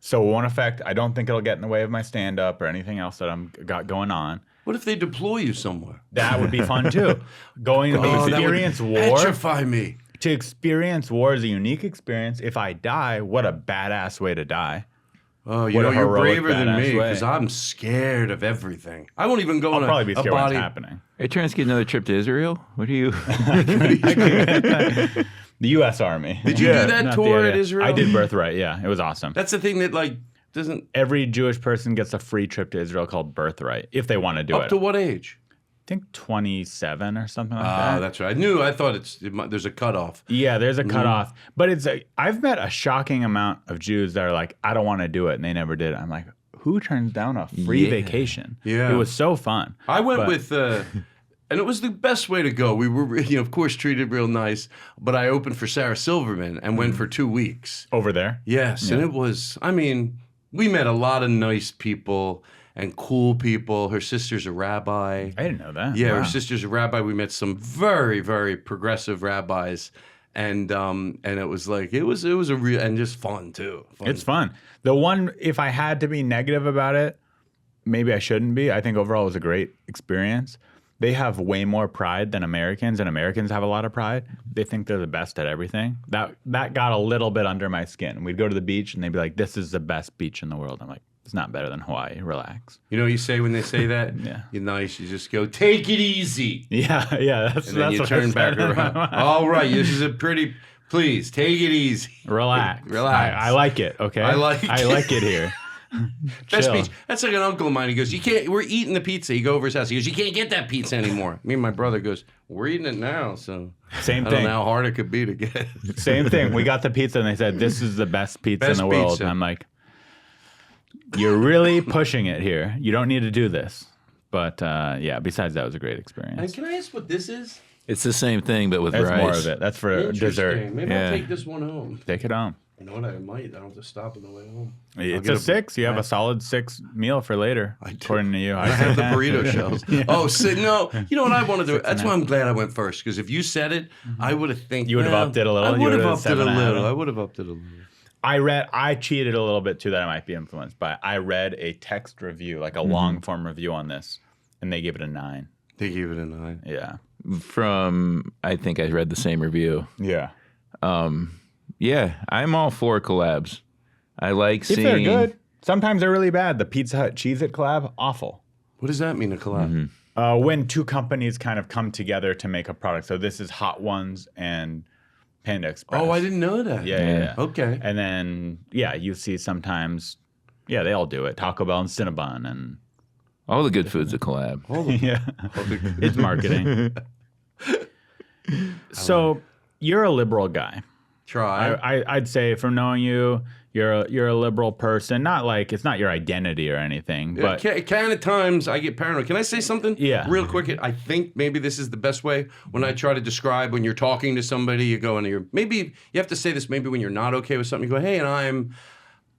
So it won't affect. I don't think it'll get in the way of my stand-up or anything else that I'm got going on. What if they deploy you somewhere? That would be fun too. Going to that would experience war. petrify me. To experience war is a unique experience. If I die, what a badass way to die. Oh, What a you're heroic, braver than badass me way. because I'm scared of everything. I won't even go I'll on probably be a scared when body. it's happening. Are you trying to get another trip to Israel? What are you? The U.S. Army. Did you do that Not tour the- at Israel? I did Birthright. Yeah, it was awesome. That's the thing that doesn't Every Jewish person gets a free trip to Israel called Birthright if they want to do up it. to what age? I think 27 or something like that. That's right. I thought there's a cutoff. Yeah, there's a Mm-hmm. cutoff. But I've met a shocking amount of Jews that are like, I don't want to do it, and they never did it. I'm like, who turns down a free Yeah. vacation? Yeah. It was so fun. I went But- with, and it was the best way to go. We were, of course, treated real nice. But I opened for Sarah Silverman and went for 2 weeks. Over there. Yes, and it was. I mean, we met a lot of nice people and cool people. Her sister's a rabbi. I didn't know that. Yeah, Wow. her sister's a rabbi. We met some very, very progressive rabbis, and it was like it was a real and just fun too. Fun. It's fun. The one, if I had to be negative about it, maybe I shouldn't be. I think overall it was a great experience. They have way more pride than Americans, and Americans have a lot of pride. They think they're the best at everything. That got a little bit under my skin. We'd go to the beach, and they'd be like, "This is the best beach in the world." I'm like, "It's not better than Hawaii. Relax." You know what you say when they say that? Yeah. You're nice. You just go, take it easy. Yeah. That's And then you what I turn back said. around. All right, this is a pretty. Please take it easy. Relax. Relax. I like it. Okay. I like it here. Best Chill. pizza. That's like an uncle of mine. He goes, "You can't." We're eating the pizza. You go over his house. He goes, "You can't get that pizza anymore." Me and my brother goes, "We're eating it now." So Same I don't thing. know how hard it could be to get. Same thing. We got the pizza, and they said, "This is the best pizza Best in the world." pizza. And I'm like, "You're really pushing it here. You don't need to do this." But yeah, besides that, it was a great experience. And can I ask what this is? It's the same thing, but with That's rice. more of it. That's for dessert. Interesting. Maybe Yeah. I'll take this one home. Take it home. You know what? I might. I don't have to stop on the way home. It's get a 6. You have a solid 6 meal for later, I do. according to you. I have the said that. burrito shells. Oh, no. You know what I want to do? That's why I'm glad I went first. Because if you said it, I would have think You would have upped it a little? I You would have would have upped it a 7 out of little. it? I would have upped it a little. I cheated a little bit too that I might be influenced by. I read a text review, like a long form review on this, and they gave it a 9. They gave it a 9. Yeah. I think I read the same review. Yeah. Yeah, I'm all for collabs. I like If seeing. they're good, sometimes they're really bad. The Pizza Hut Cheez-It collab, awful. What does that mean, a collab? When two companies kind of come together to make a product. So this is Hot Ones and Panda Express. Oh, I didn't know that. Yeah. Okay. And then, you see sometimes, they all do it. Taco Bell and Cinnabon and All the good food's a collab. yeah, it's marketing. So you're a liberal guy. Try. I'd say from knowing you, you're a liberal person. Not like it's not your identity or anything, but Kind of times I get paranoid. Can I say something? Yeah. Real quick. I think maybe this is the best way when I try to describe when you're talking to somebody, you go into maybe you have to say this maybe when you're not okay with something. You go, hey, and I'm,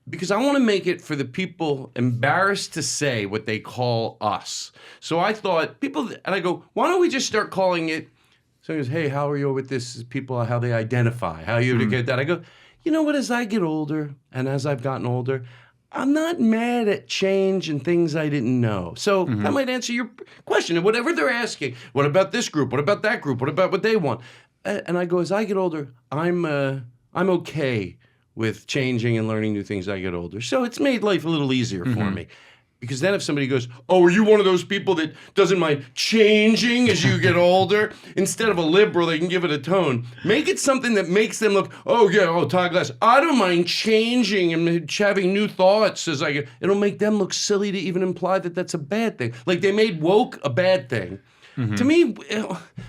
because I want to make it for the people embarrassed to say what they call us. So I thought and I go, why don't we just start calling it, so he goes, hey, how are you with this? People, how they identify, how you to get that. I go, you know what, as I get older and as I've gotten older, I'm not mad at change and things I didn't know. So that might answer your question. And whatever they're asking, what about this group? What about that group? What about what they want? And I go, as I get older, I'm okay with changing and learning new things as I get older. So it's made life a little easier for me. Because then if somebody goes, oh, are you one of those people that doesn't mind changing as you get older? Instead of a liberal, they can give it a tone. Make it something that makes them look, Todd Glass, I don't mind changing and having new thoughts as I get. It'll make them look silly to even imply that that's a bad thing. Like they made woke a bad thing. To me,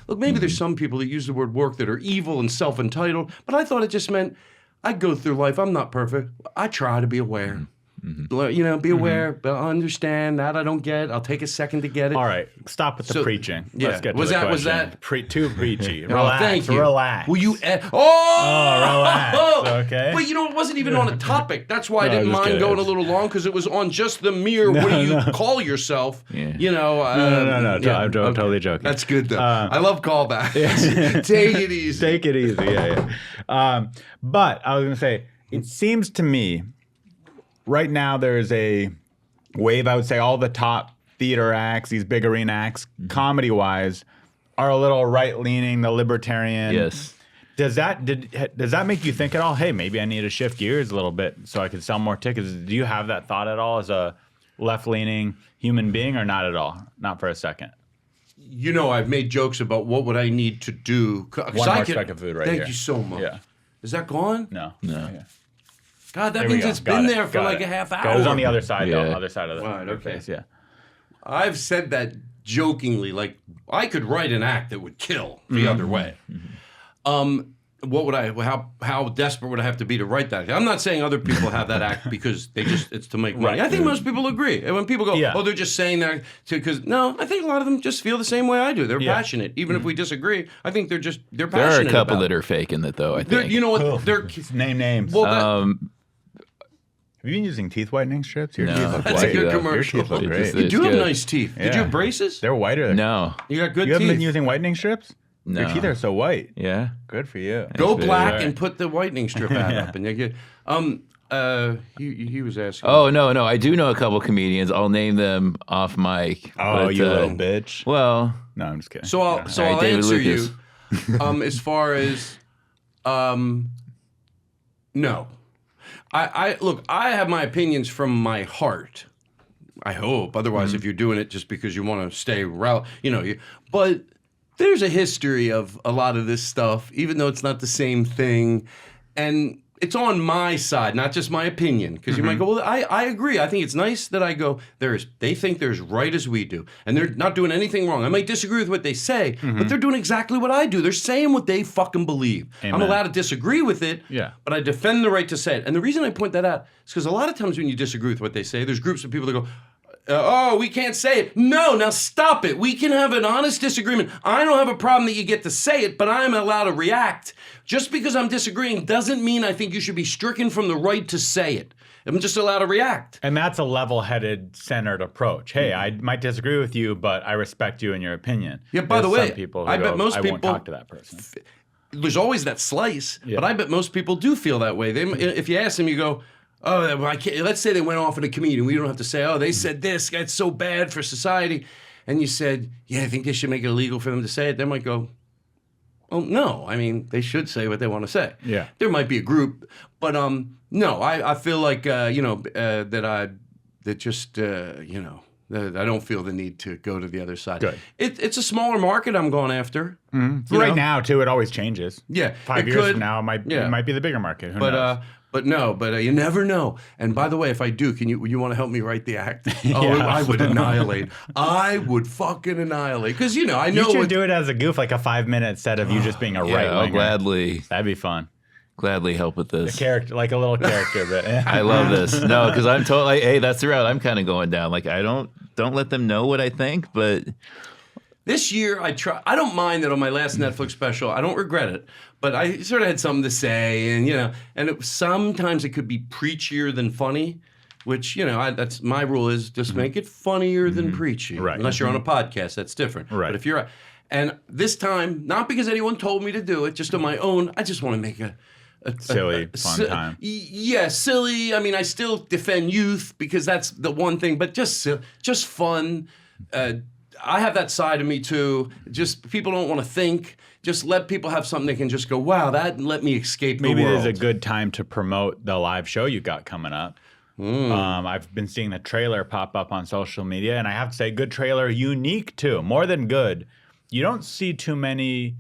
look, maybe there's some people that use the word woke that are evil and self-entitled, but I thought it just meant I go through life. I'm not perfect. I try to be aware. Be aware, but understand that I don't get. I'll take a second to get it. all right, stop with the preaching. yeah. Let's get to Was the that- was question. that- Too preachy? Oh, Relax. thank you. Relax. Will you? relax, okay? But it wasn't even on a topic. That's why I No, didn't just mind kidding. going a little long because it was on just the mere. What do you call yourself? Yeah. No. I'm totally joking. That's good though. I love callbacks. Take it easy. Take it easy. Yeah. But I was gonna say, it seems to me, right now there's a wave, I would say all the top theater acts, these big arena acts, comedy-wise, are a little right-leaning, the libertarian. Yes. Does that make you think at all, hey, maybe I need to shift gears a little bit so I can sell more tickets? Do you have that thought at all as a left-leaning human being, or not at all? Not for a second. You know, I've made jokes about what would I need to do. One more speck of food right Thank here. you so much. Yeah. Is that gone? No. No. God, that There we means go. it's Got been it. there for Got like it. a half hour. It was on the other side, though. Yeah. Other side of the Right, okay. face, yeah. I've said that jokingly. Like, I could write an act that would kill the other way. What would I? How desperate would I have to be to write that? I'm not saying other people have that act because it's to make money. Right. I think most people agree. And when people go, Yeah. oh, they're just saying that because no, I think a lot of them just feel the same way I do. They're Yeah. passionate, even if we disagree. I think they're There passionate. are a couple about that are faking it, though, I They're- think. you know what? Cool. They're Name names. well. That, Have you been using teeth whitening strips? Your No. teeth look That's a white. good Yeah. commercial. Your teeth look It great. just- you It's do have good. nice teeth. Did you Yeah. have braces? They're whiter. No. You got good You haven't teeth. been using whitening strips? No. Your teeth are so white. Yeah. Good for you. Go Thanks, black baby. and put the whitening strip ad up, and you get. He was asking. Oh, no. I do know a couple comedians. I'll name them off mic. Oh, but, you little bitch. Well, No, I'm just kidding. So I'll Yeah. so All right, I'll David answer Lucas. you. As far as, no, I look. I have my opinions from my heart. I hope. Otherwise, if you're doing it just because you want to stay but there's a history of a lot of this stuff, even though it's not the same thing, and it's on my side, not just my opinion. Because you might go, well, I agree. I think it's nice that I go, they think they're as right as we do. And they're not doing anything wrong. I might disagree with what they say, but they're doing exactly what I do. They're saying what they fucking believe. I'm Amen. allowed to disagree with it, Yeah. but I defend the right to say it. And the reason I point that out is because a lot of times when you disagree with what they say, there's groups of people that go, oh, we can't say it. No, now stop it. We can have an honest disagreement. I don't have a problem that you get to say it, but I'm allowed to react. Just because I'm disagreeing doesn't mean I think you should be stricken from the right to say it. I'm just allowed to react. And that's a level-headed, centered approach. Hey, I might disagree with you, but I respect you and your opinion. Yeah, by the There's way, some people who I bet most I won't people- talk to that person. There's always that slice, Yeah. but I bet most people do feel that way. If you ask them, you go, oh, well, I can't. Let's say they went off in a comedian. We don't have to say, oh, they said this. That's so bad for society. And you said, yeah, I think they should make it illegal for them to say it. They might go, oh, no. I mean, they should say what they want to say. Yeah. There might be a group, but no, I feel like, that I don't feel the need to go to the other side. Good. It's a smaller market I'm going after. You Right know? now, too, it always changes. Yeah, 5 it years could. from now, Yeah. it might be the bigger market. Who But knows? but you never know. And by the way, if I do, you want to help me write the act? Oh, Yeah. I would annihilate. I would fucking annihilate because I know You should what, do it as a goof, like a 5-minute set of you just being a yeah, right I'll winger. That'd be fun. gladly help with this. Character, like a little character bit. I love this. No, because I'm totally, hey, that's the route I'm kind of going down. Like, I don't let them know what I think, but This year, I don't mind that on my last Netflix special. I don't regret it, but I sort of had something to say, and sometimes it could be preachier than funny, which that's my rule is just make it funnier than preachy. Right. Unless you're on a podcast, that's different. Right. But if you're, and this time, not because anyone told me to do it, just on my own, I just want to make a Silly, fun time. Yeah, silly. I mean, I still defend youth because that's the one thing, but just fun. I have that side of me too. Just people don't want to think. Just let people have something they can just go, wow, that let me escape Maybe the world. there's a good time to promote the live show you got coming up. I've been seeing the trailer pop up on social media, and I have to say, good trailer, unique too, more than good. You don't see too many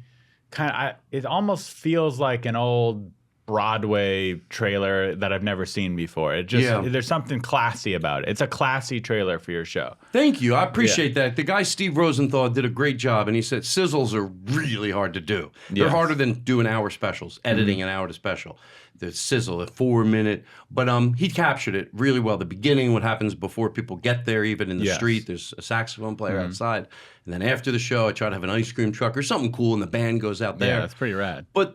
it almost feels like an old Broadway trailer that I've never seen before. It just there's something classy about it. It's a classy trailer for your show. Thank you. I appreciate that. The guy Steve Rosenthal did a great job, and he said sizzles are really hard to do. They're Yes. harder than doing hour specials, editing an hour to special. The sizzle, a 4-minute, but he captured it really well. The beginning, what happens before people get there, even in the Yes. street. There's a saxophone player outside, and then after the show, I try to have an ice cream truck or something cool, and the band goes out there. Yeah, that's pretty rad. But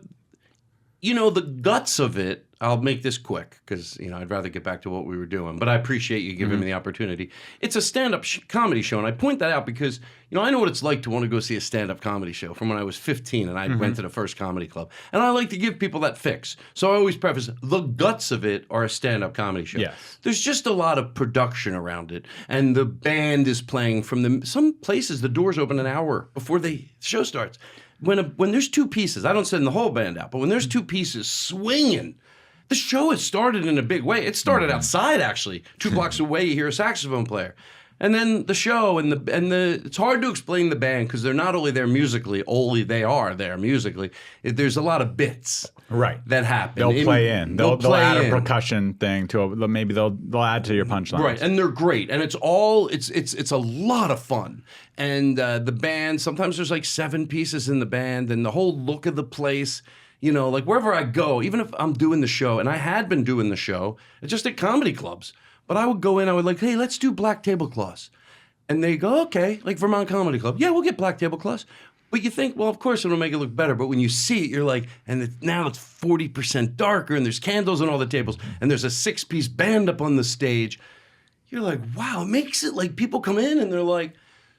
the guts of it I'll make this quick because I'd rather get back to what we were doing. But I appreciate you giving me the opportunity. It's a stand-up comedy show, and I point that out because I know what it's like to want to go see a stand-up comedy show from when I was 15 and I went to the first comedy club. And I like to give people that fix. So I always preface the guts of it are a stand-up comedy show. Yes. There's just a lot of production around it, and the band is playing from some places. The doors open an hour before the show starts. When there's two pieces, I don't send the whole band out, but when there's two pieces swinging. The show has started in a big way. It started outside, actually. 2 blocks away, you hear a saxophone player. And then the show and it's hard to explain the band because they're not only there musically, they are there musically. There's a lot of bits that happen. They'll play in. They'll add a in. percussion thing to it. Maybe they'll add to your punchlines. Right, and they're great. And it's a lot of fun. And the band, sometimes there's like 7 pieces in the band, and the whole look of the place. Like wherever I go, even if I'm doing the show, and I had been doing the show, just at comedy clubs, but I would go in, I would like, hey, let's do black tablecloths. And they go, okay, like Vermont Comedy Club. Yeah, we'll get black tablecloths. But you think, well, of course it'll make it look better. But when you see it, you're like, now it's 40% darker, and there's candles on all the tables, and there's a 6-piece band up on the stage. You're like, wow, it makes it like people come in and they're like,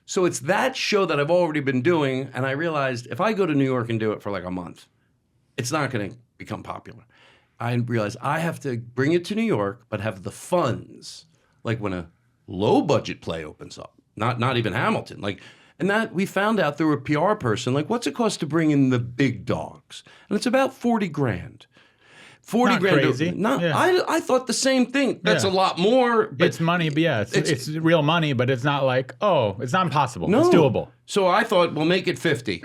so it's that show that I've already been doing. And I realized if I go to New York and do it for like a month, it's not going to become popular. I realized I have to bring it to New York, but have the funds, like when a low-budget play opens up, not even Hamilton. And that we found out through a PR person, like, what's it cost to bring in the big dogs? And it's about $40,000. 40 Not grand. crazy. I thought the same thing. That's a lot more. But it's money, but it's real money, but it's not like, it's not impossible. No. It's doable. So I thought, we'll make it 50.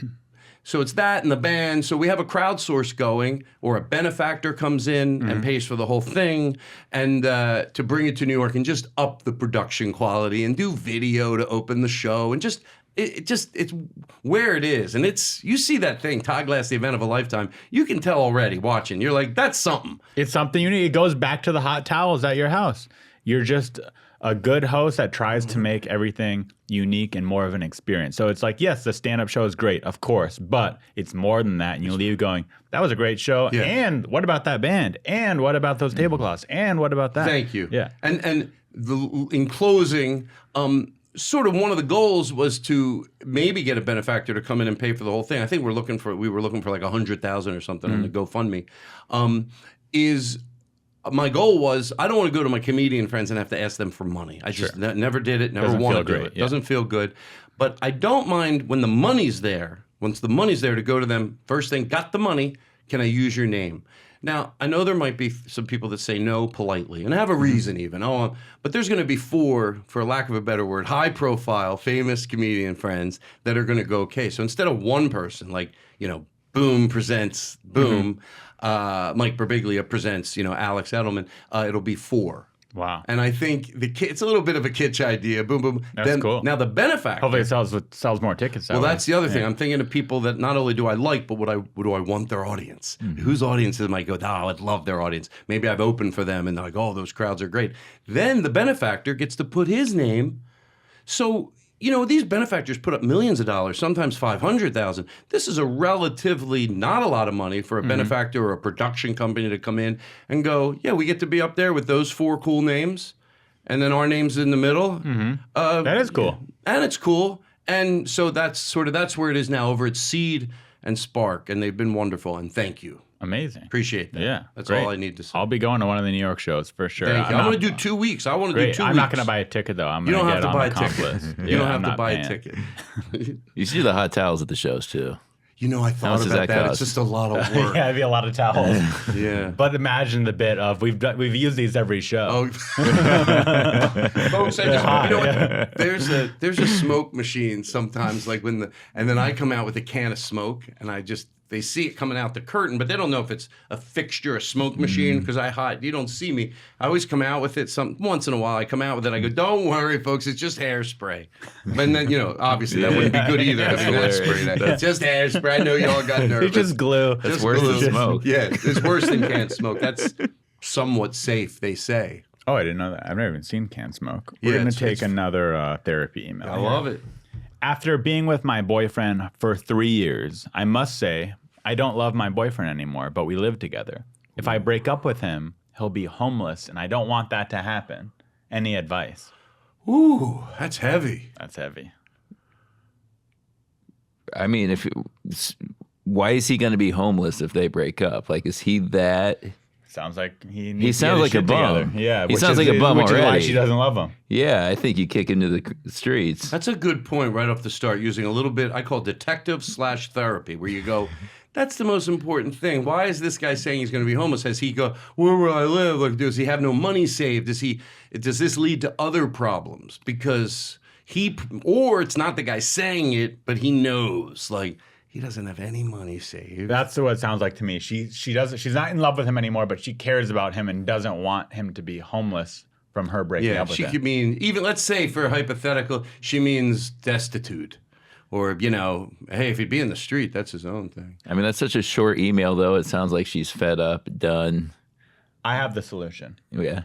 So it's that and the band. So we have a crowdsource going, or a benefactor comes in and pays for the whole thing, and to bring it to New York and just up the production quality and do video to open the show and just it's where it is. And you see that thing, Todd Glass, the event of a lifetime. You can tell already watching. You're like, that's something. It's something unique. It goes back to the hot towels at your house. You're just a good host that tries to make everything unique and more of an experience. So it's like, yes, the stand-up show is great, of course, but it's more than that. And you leave going, that was a great show. Yeah. And what about that band? And what about those tablecloths? And what about that? Thank you. Yeah. And in closing, sort of one of the goals was to maybe get a benefactor to come in and pay for the whole thing. I think we were looking for like $100,000 or something on the GoFundMe. My goal was, I don't want to go to my comedian friends and have to ask them for money. I just never did it, never wanted to do it. Doesn't feel good. But I don't mind when the money's there, once the money's there, to go to them, first thing, got the money, can I use your name? Now, I know there might be some people that say no politely, and have a reason even. But there's going to be 4, for lack of a better word, high-profile, famous comedian friends that are going to go, okay, so instead of one person, like, Boom presents Boom, Mike Birbiglia presents, Alex Edelman, it'll be 4. Wow. And I think it's a little bit of a kitsch idea. Boom, boom. That's cool. Now the benefactor. Hopefully it sells more tickets. Well, that's the other thing. I'm thinking of people that not only do I like, but what do I want their audience? Whose audiences might go, I'd love their audience. Maybe I've opened for them and they're like, oh, those crowds are great. Then the benefactor gets to put his name. So, these benefactors put up millions of dollars, sometimes $500,000. This is a relatively not a lot of money for a benefactor or a production company to come in and go, yeah, we get to be up there with those 4 cool names, and then our name's in the middle. That is cool. And it's cool. And so that's where it is now over at Seed and Spark, and they've been wonderful. And thank you. Amazing. Appreciate that. Yeah. That's great. all I need to say. I'll be going to one of the New York shows for sure. Thank you. I'm going to do 2 weeks. I want to do 2 weeks. I'm not going to buy a ticket, though. I'm going to get on the comp list. You don't have to buy a ticket. You should do the hot towels at the shows, too. I thought about that. It's just a lot of work. Yeah, it'd be a lot of towels. Yeah. But imagine the bit of, we've used these every show. Oh. Folks, what? There's a smoke machine sometimes, like and then I come out with a can of smoke, and they see it coming out the curtain, but they don't know if it's a fixture, a smoke machine, because I hide. You don't see me. I always come out with it. Once in a while, I come out with it. I go, don't worry, folks, it's just hairspray. But then, obviously that wouldn't be good either. Having that spray. It's just hairspray. I know y'all got nervous. It's just glue. That's worse than smoke. Yeah, it's worse than canned smoke. That's somewhat safe, they say. Oh, I didn't know that. I've never even seen canned smoke. We're going to take another therapy email. I love it. After being with my boyfriend for 3 years, I must say, I don't love my boyfriend anymore, but we live together. If I break up with him, he'll be homeless, and I don't want that to happen. Any advice? Ooh, that's heavy. That's heavy. I mean, why is he going to be homeless if they break up? Like, is he that? Sounds like he He sounds like a bum. Together. Yeah, he sounds like a bum which already. Is why she doesn't love him. Yeah, I think you kick into the streets. That's a good point right off the start, using a little bit, I call detective/therapy, where you go, that's the most important thing. Why is this guy saying he's going to be homeless? Has he go, where will I live? Like, does he have no money saved? Does this lead to other problems? Because or it's not the guy saying it, but he knows, like, he doesn't have any money saved. That's what it sounds like to me. She's not in love with him anymore, but she cares about him and doesn't want him to be homeless from her breaking up with him. Yeah, she could mean, even, let's say for a hypothetical, she means destitute. Or, hey, if he'd be in the street, that's his own thing. I mean, that's such a short email, though. It sounds like she's fed up, done. I have the solution. Yeah.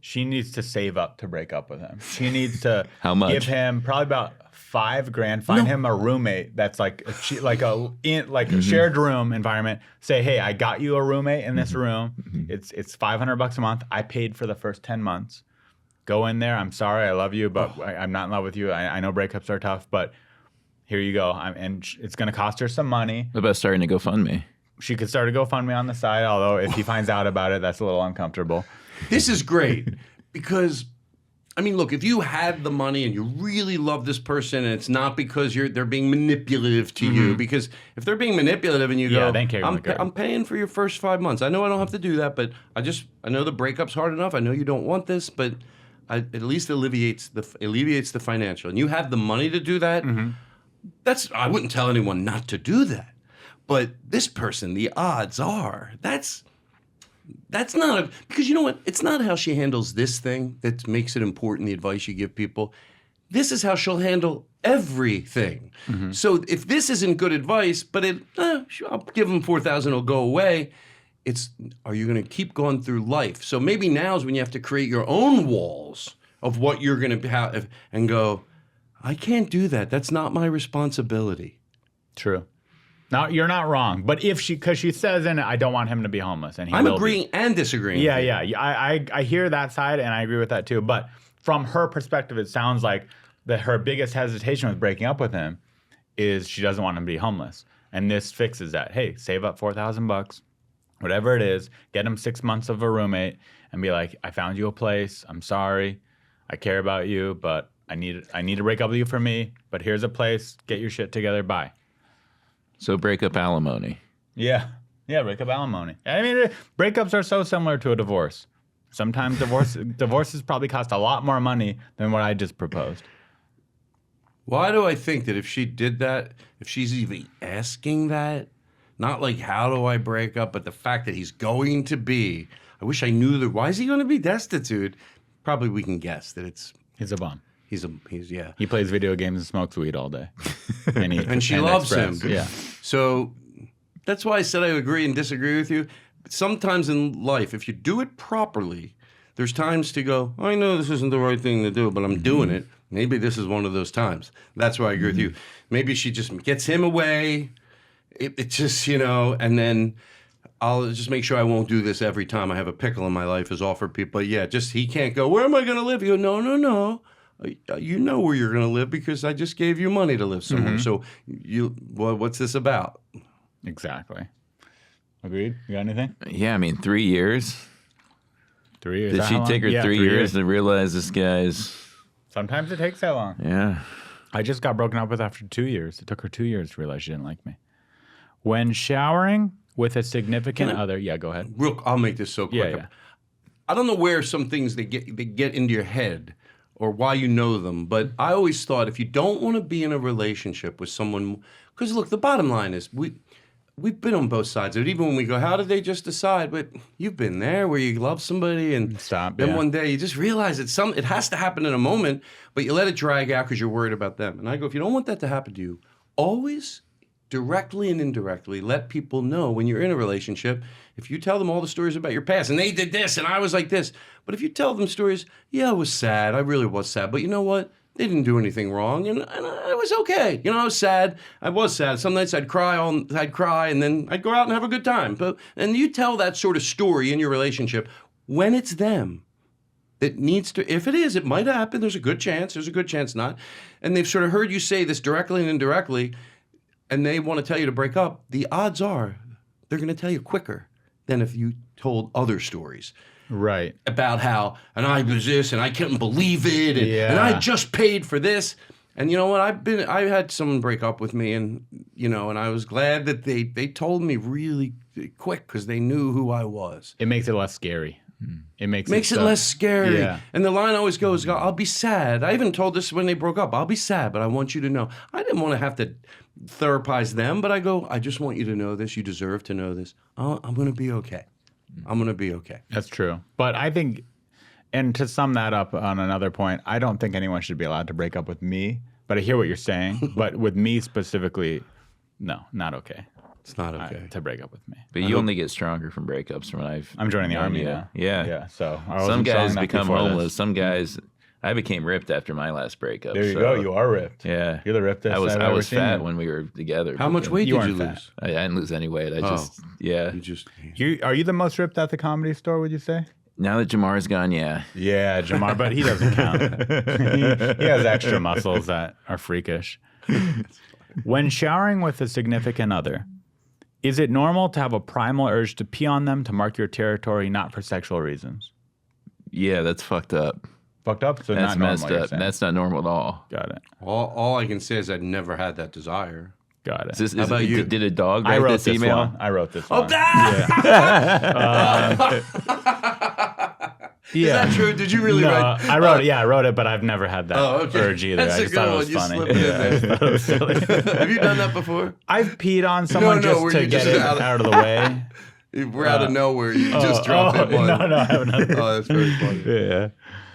She needs to save up to break up with him. She needs to How much? give him probably about $5,000. Find him a roommate that's like a shared room environment. Say, hey, I got you a roommate in this room. It's $500 a month. I paid for the first 10 months. Go in there. I'm sorry, I love you, but I'm not in love with you. I know breakups are tough, but here you go. And it's going to cost her some money. What about starting to GoFundMe? She could start a GoFundMe on the side, although if he finds out about it, that's a little uncomfortable. This is great because, I mean, look, if you had the money and you really love this person and it's not because they're being manipulative to you, because if they're being manipulative and you go, they carry the card. I'm paying for your first 5 months. I know I don't have to do that, but I know the breakup's hard enough. I know you don't want this, but at least alleviates the financial. And you have the money to do that. I wouldn't tell anyone not to do that. But this person, the odds are, that's not because you know what? It's not how she handles this thing that makes it important, the advice you give people. This is how she'll handle everything. So if this isn't good advice, but I'll give him $4,000, it'll go away. Are you going to keep going through life? So maybe now is when you have to create your own walls of what you're going to have and go, I can't do that. That's not my responsibility. True. Now, you're not wrong, but because she says in it, I don't want him to be homeless, and I'm agreeing and disagreeing. Yeah. I hear that side, and I agree with that too. But from her perspective, it sounds like that her biggest hesitation with breaking up with him is she doesn't want him to be homeless, and this fixes that. Hey, save up $4,000, whatever it is, get him 6 months of a roommate, and be like, I found you a place. I'm sorry, I care about you, but I need to break up with you for me. But here's a place. Get your shit together. Bye. So break up alimony. Yeah, break up alimony. I mean, breakups are so similar to a divorce. Sometimes divorces probably cost a lot more money than what I just proposed. Why do I think that if she did that, if she's even asking that, not like how do I break up, but the fact that he's going to be, I wish I knew why is he going to be destitute? Probably we can guess that He's a bum. Yeah. He plays video games and smokes weed all day. And she loves him. Yeah. So that's why I said I agree and disagree with you. Sometimes in life, if you do it properly, there's times to go, I know this isn't the right thing to do, but I'm doing it. Maybe this is one of those times. That's why I agree with you. Maybe she just gets him away. It just, and then I'll just make sure I won't do this every time I have a pickle in my life is offer people. Yeah, just he can't go, where am I going to live? You go, no. You know where you're going to live because I just gave you money to live somewhere. So what's this about? Exactly. Agreed? You got anything? Yeah, I mean, 3 years. 3 years. Did she take her 3 years to realize this guy's... Sometimes it takes that long. Yeah. I just got broken up with after 2 years. It took her 2 years to realize she didn't like me. When showering with a significant other... Yeah, go ahead. I'll make this so quick. Yeah. I don't know where some things they get into your head or why you know them, but I always thought if you don't want to be in a relationship with someone, because look, the bottom line is we've been on both sides of it. Even when we go, how did they just decide? But you've been there where you love somebody and then one day you just realize it has to happen in a moment, but you let it drag out because you're worried about them. And I go, if you don't want that to happen to you, always directly and indirectly let people know when you're in a relationship. If you tell them all the stories about your past, and they did this, and I was like this. But if you tell them stories, yeah, I was sad. I really was sad. But you know what? They didn't do anything wrong, and I was okay. You know, I was sad. I was sad. Some nights I'd cry, and then I'd go out and have a good time. And you tell that sort of story in your relationship when it's them. It needs to, if it is, it might happen. There's a good chance not. And they've sort of heard you say this directly and indirectly, and they want to tell you to break up. The odds are they're going to tell you quicker than if you told other stories. Right. About how, and I was this, and I couldn't believe it, and I just paid for this. And you know what? I had someone break up with me, and and I was glad that they told me really quick because they knew who I was. It makes it less scary. It makes it less scary. Yeah. And the line always goes, I'll be sad. I even told this when they broke up. I'll be sad, but I want you to know. I didn't want to have to therapize them, but I just want you to know this. You deserve to know this. I'm going to be okay. I'm going to be okay. That's true. But I think, and to sum that up on another point, I don't think anyone should be allowed to break up with me. But I hear what you're saying. But with me specifically, no, not okay. It's not okay. To break up with me. But you only get stronger from breakups from when I'm joining the army you. now. Yeah. Yeah. So some guys become homeless. This. Some guys, I became ripped after my last breakup. There you go. You are ripped. Yeah. You're the ripped. I was fat when we were together. How much weight did you lose? I didn't lose any weight. Are you the most ripped at the Comedy Store, would you say? Now that Jamar's gone, yeah. Yeah, Jamar, but he doesn't count. he has extra muscles that are freakish. When showering with a significant other, is it normal to have a primal urge to pee on them to mark your territory, not for sexual reasons? Yeah, that's fucked up. Fucked up? So that's not normal, messed up. That's not normal at all. Got it. All I can say is I'd never had that desire. Got it. How about you? Did a dog I write wrote this this email? one. I wrote this Oh, one. Is that true? Did you really write? I wrote it. Yeah, I wrote it, but I've never had that urge either. That's I a just good thought it one. was You funny. slipped it in there. I thought it was silly. Have you done that before? I've peed on someone No, where just to you get just it out out of the way. We're out of nowhere. You just drop it one. No, I haven't. Oh, that's very funny. Yeah.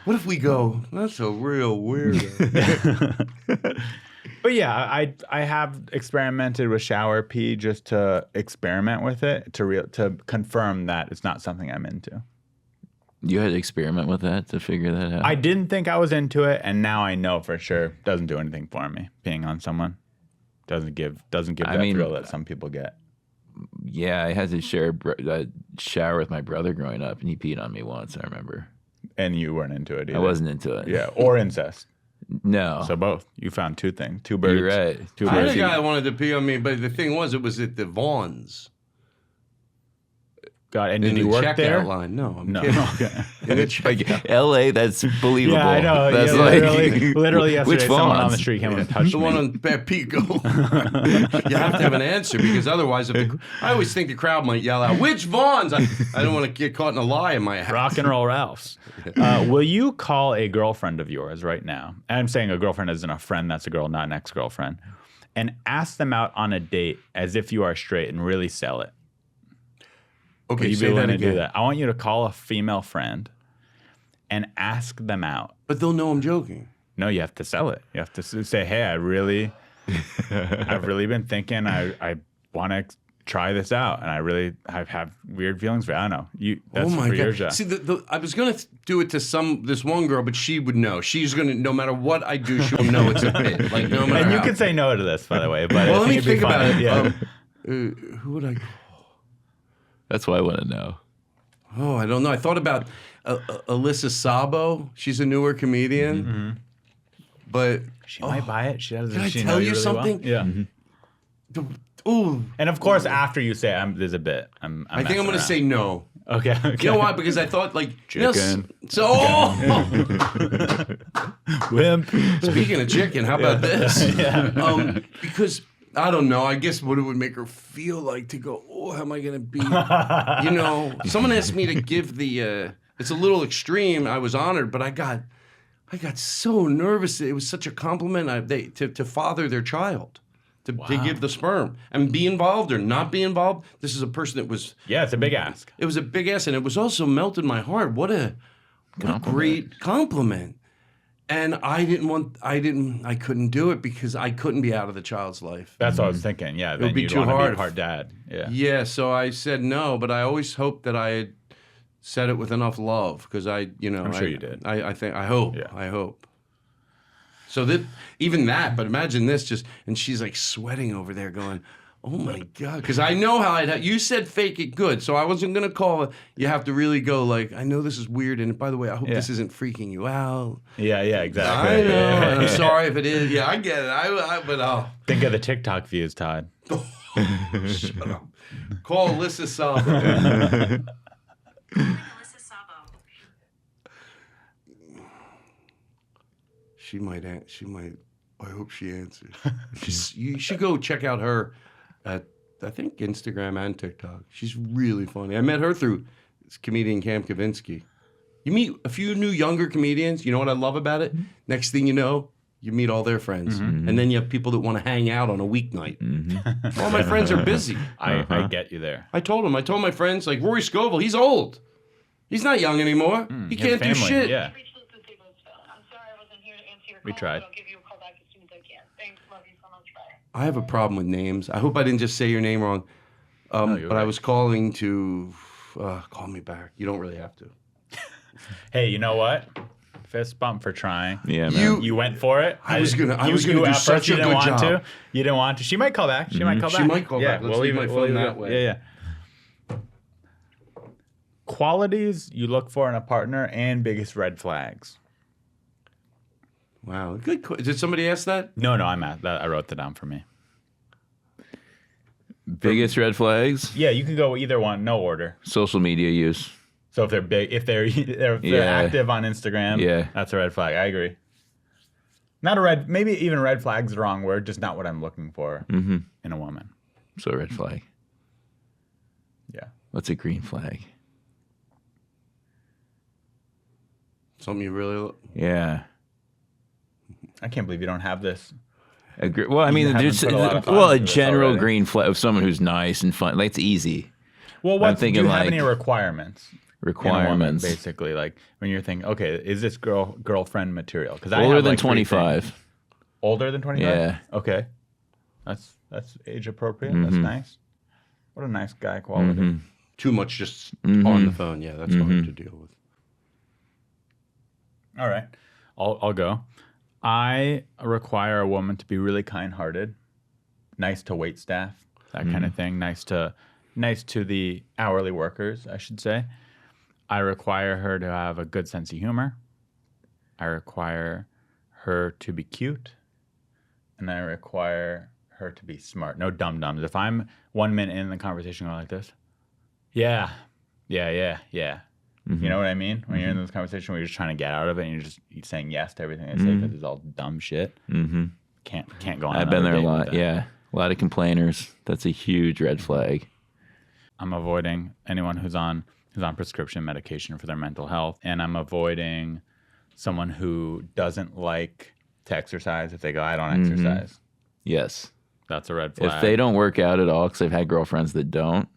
What if we go? That's a real weirdo. But yeah, I have experimented with shower pee just to experiment with it to confirm that it's not something I'm into. You had to experiment with that to figure that out? I didn't think I was into it, and now I know for sure doesn't do anything for me. Peeing on someone doesn't give that thrill that some people get. Yeah, I had to share a shower with my brother growing up, and he peed on me once, I remember. And you weren't into it either. I wasn't into it. Yeah, or incest. No. So both. You found two things. Two birds. You're right. Two I had birds. a guy that wanted to pee on me, but the thing was, it was at the Vaughns. God, and In did the you work checkout there? line. No, I'm No. kidding. Okay. In the checkout. L.A., that's believable. Yeah, I know. That's Yeah, like, literally yesterday, which someone on Vons? the street came and touched The me. one on Pico. You have to have an answer because otherwise, I always think the crowd might yell out, "Which Vaughns?" I don't want to get caught in a lie in my house. Rock and roll Ralphs. Will you call a girlfriend of yours right now? And I'm saying a girlfriend isn't a friend, that's a girl, not an ex-girlfriend. And ask them out on a date as if you are straight and really sell it. Okay, Will you say be willing that to do again. that? I want you to call a female friend and ask them out. But they'll know I'm joking. No, you have to sell it. You have to say, hey, I've really been thinking I want to try this out, and I have weird feelings for it. I don't know. That's for your job. See, I was gonna do it to this one girl, but she would know. She's gonna, no matter what I do, she'll know it's a bit. Like no matter. And you how. can say no to this, by the way. But Well, let me it'd be think about funny. it. Yeah. Who would I? That's what I want to know. Oh, I don't know. I thought about Alyssa Sabo. She's a newer comedian, but She might buy it. She doesn't. Can I she tell know you really something? Well? Yeah. ooh, And of course, after you say there's a bit. I think I'm gonna say no. Okay. You know why? Because I thought like Chicken. Wimp. Speaking of chicken, how about this? Because I don't know. I guess what it would make her feel like to go, oh, how am I going to be? Someone asked me to give the. It's a little extreme. I was honored, but I got so nervous. It was such a compliment. To father their child, to give the sperm and be involved or not be involved. This is a person that was. Yeah, it's a big ask. It was a big ask, and it was also melted my heart. What a great compliment. And I couldn't do it because I couldn't be out of the child's life. That's what I was thinking. Yeah, then would be you'd too want to hard. be a hard dad. Yeah. Yeah, so I said no, but I always hoped that I had said it with enough love because I'm sure you did. I hope. Yeah. I hope. So that even that, but imagine this and she's like sweating over there going, oh my God. Because I know how you said fake it good. So I wasn't going to call it. You have to really go like, I know this is weird. And by the way, I hope this isn't freaking you out. Yeah, exactly. I know. And I'm sorry if it is. Yeah, I get it. But think of the TikTok views, Todd. Shut up. Call Alyssa Sabo. She might. I hope she answers. You should go check out her at, I think, Instagram and TikTok. She's really funny. I met her through this comedian Cam Kavinsky. You meet a few new younger comedians. You know what I love about it? Next thing you know, you meet all their friends. And then you have people that want to hang out on a weeknight. All my friends are busy. I get you there. I told my friends, like Rory Scovel, he's old. He's not young anymore. He can't do shit. Yeah. I'm sorry I wasn't here to answer your call. We tried. But I'll give you a call back as soon as I can. Thanks. Love you so much. Bye. I have a problem with names. I hope I didn't just say your name wrong. But I was calling to call me back. You don't really have to. Hey, you know what? Fist bump for trying. Yeah, man. You went for it. I was gonna do at such first you a didn't good want job. to. You didn't want to. She might call back. She might call back. She might call back. Let's we'll leave my phone that way. Yeah. Qualities you look for in a partner and biggest red flags. Wow, good. Did somebody ask that? No, I wrote that down for me. Biggest red flags? Yeah, you can go either one, no order. Social media use. So if they're big, if they're active on Instagram, that's a red flag. I agree. Not a red, maybe even red flag's the wrong word, just not what I'm looking for in a woman. So red flag. Yeah. What's a green flag? Something you really. Yeah. I can't believe you don't have this. Well, I mean, haven't there's put a lot of thought a into this general already. green flag of someone who's nice and fun. Like, it's easy. Well, I'm do thinking you have like any requirements? requirements. Basically, like when you're thinking, okay, is this girlfriend material? Because Older than 25. Older than 25? Yeah. Okay. That's age appropriate. That's nice. What a nice guy quality. Too much just on the phone. Yeah, that's hard to deal with. All right. I'll go. I require a woman to be really kind-hearted, nice to wait staff, that kind of thing, nice to the hourly workers, I should say. I require her to have a good sense of humor. I require her to be cute. And I require her to be smart. No dum-dums. If I'm 1 minute in the conversation going like this, yeah. You know what I mean? When you're in this conversation where you're just trying to get out of it and you're saying yes to everything they say because it's all dumb shit. Can't go on. I've been there a date with lot. that. Yeah. A lot of complainers. That's a huge red flag. I'm avoiding anyone who's on prescription medication for their mental health, and I'm avoiding someone who doesn't like to exercise. If they go, I don't exercise. Yes. That's a red flag. If they don't work out at all, because I've had girlfriends that don't,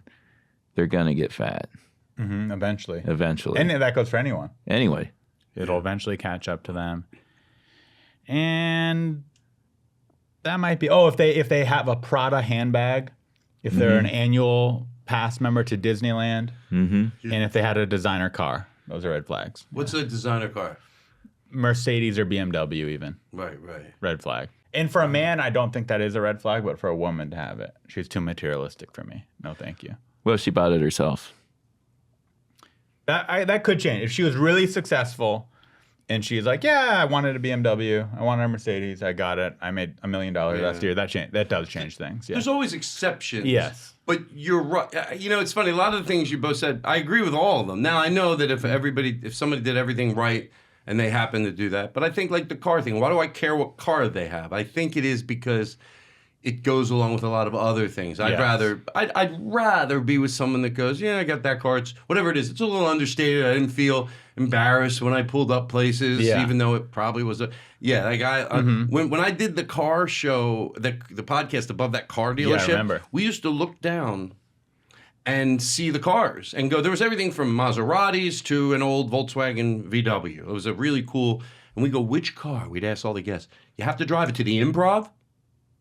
they're going to get fat. Eventually. Eventually. And that goes for anyone. Anyway. It'll eventually catch up to them. And that might be, if they have a Prada handbag, if they're an annual pass member to Disneyland, and if they had a designer car, those are red flags. What's a designer car? Mercedes or BMW even. Right. Red flag. And for a man, I don't think that is a red flag, but for a woman to have it, she's too materialistic for me. No, thank you. Well, she bought it herself. That could change. If she was really successful and she's like, yeah, I wanted a BMW, I wanted a Mercedes, I got it, I made $1 million last year, that does change things. Yeah. There's always exceptions. Yes. But you're right. You know, it's funny. A lot of the things you both said, I agree with all of them. Now, I know that if somebody did everything right and they happen to do that, but I think like the car thing, why do I care what car they have? I think it is because it goes along with a lot of other things. I'd rather be with someone that goes, yeah, I got that car. It's whatever it is. It's a little understated. I didn't feel embarrassed when I pulled up places, even though it probably was when I did the car show, the podcast above that car dealership, I remember. We used to look down and see the cars and go. There was everything from Maseratis to an old Volkswagen VW. It was a really cool. And we go, which car? We'd ask all the guests. You have to drive it to the Improv.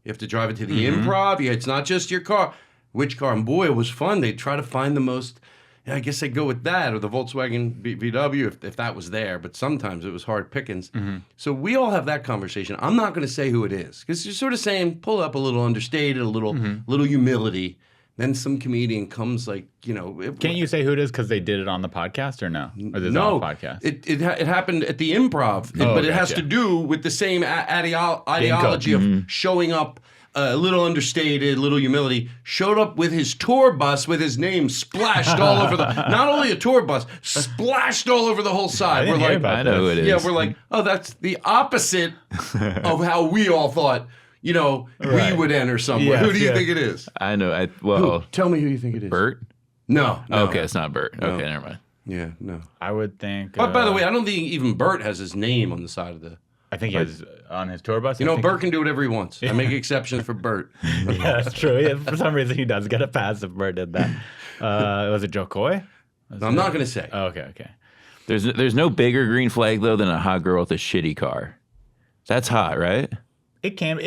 You have to drive it to the Improv. Yeah, it's not just your car. Which car? And boy, it was fun. They'd try to find the most I guess I'd go with that or the Volkswagen VW if that was there. But sometimes it was hard pickings. So we all have that conversation. I'm not going to say who it is because you're sort of saying pull up a little understated, a little humility. Then some comedian comes like, Can't you say who it is because they did it on the podcast or no? Or is it no, on the podcast? It happened at the Improv, but it has gotcha. to do with the same ideology of showing up a little understated, little humility. Showed up with his tour bus with his name splashed all over not only a tour bus, splashed all over the whole side. didn't hear about I know who it is. Yeah, we're like, oh, that's the opposite of how we all thought. We would enter somewhere. Yes, Who do you yes. think it is? I know. Who? Tell me who you think it is. Bert? No. Okay, it's not Bert. Okay, never mind. Yeah, no. I would think. But by the way, I don't think even Bert has his name on the side of the. I think he has on his tour bus. Bert can do whatever he wants. I make exceptions for Bert. Yeah, that's true. Yeah, for some reason, he does get a pass if Bert did that. Was it Joe Coy? I'm not going to say. Oh, okay. There's no bigger green flag though than a hot girl with a shitty car. That's hot, right? It can.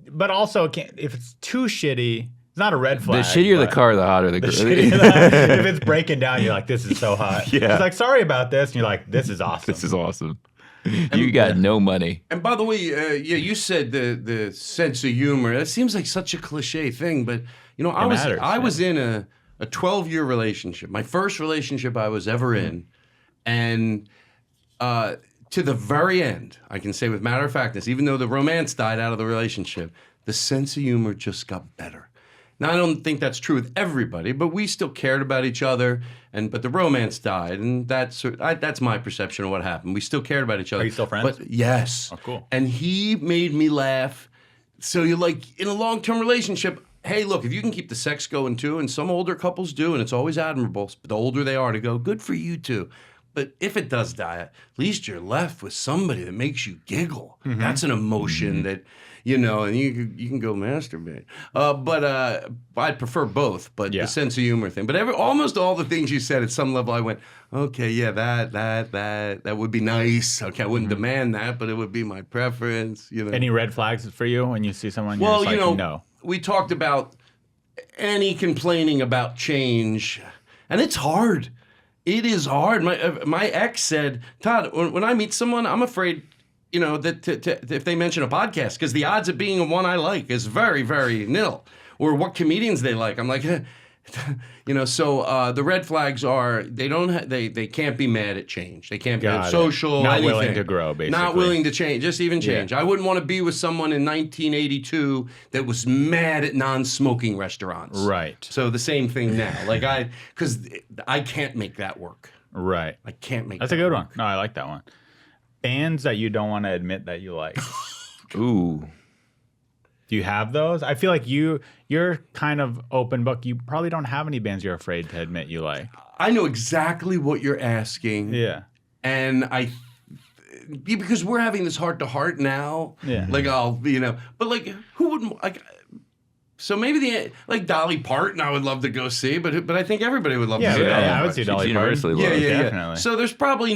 But also, it can't, if it's too shitty, it's not a red flag. The shittier the but car, the hotter the the girl. shittier the- if it's breaking down, you're like, this is so hot. Yeah. It's like, sorry about this. And you're like, this is awesome. This is awesome. You got no money. And by the way, you said the sense of humor. That seems like such a cliche thing, but I was in a 12-year relationship. My first relationship I was ever in, and to the very end, I can say with matter of factness, even though the romance died out of the relationship, the sense of humor just got better. Now, I don't think that's true with everybody, but we still cared about each other, but the romance died, and that's my perception of what happened. We still cared about each other. Are you still friends? But yes. Oh, cool. And he made me laugh. So you're like, in a long-term relationship, hey, look, if you can keep the sex going too, and some older couples do, and it's always admirable, but the older they are to go, good for you too. But if it does die, at least you're left with somebody that makes you giggle. That's an emotion that, and you can go masturbate. But I'd prefer both. But the sense of humor thing. But almost all the things you said at some level, I went, okay, yeah, that would be nice. Okay, I wouldn't demand that, but it would be my preference. Any red flags for you when you see someone? You're Well, just like, no. We talked about any complaining about change, and it's hard. It is hard. My ex said, Todd, when I meet someone, I'm afraid, that if they mention a podcast, because the odds of being one I like is very, very nil. Or what comedians they like. I'm like, so the red flags are they can't be mad at change. They can't be social. Not anything. willing to grow, basically. Not willing to change, just even change. Yeah. I wouldn't want to be with someone in 1982 that was mad at non-smoking restaurants. Right. So the same thing now. Because I can't make that work. Right. I can't make That's that a good work. one. No, I like that one. Bands that you don't want to admit that you like. Ooh. Do you have those? I feel like you're kind of open book. You probably don't have any bands you're afraid to admit you like. I know exactly what you're asking. Yeah. And because we're having this heart to heart now. Yeah. But who wouldn't so maybe Dolly Parton I would love to go see, but I think everybody would love to see Dolly I Parton. would see Dolly universally Parton. loved. Yeah. Definitely. So there's probably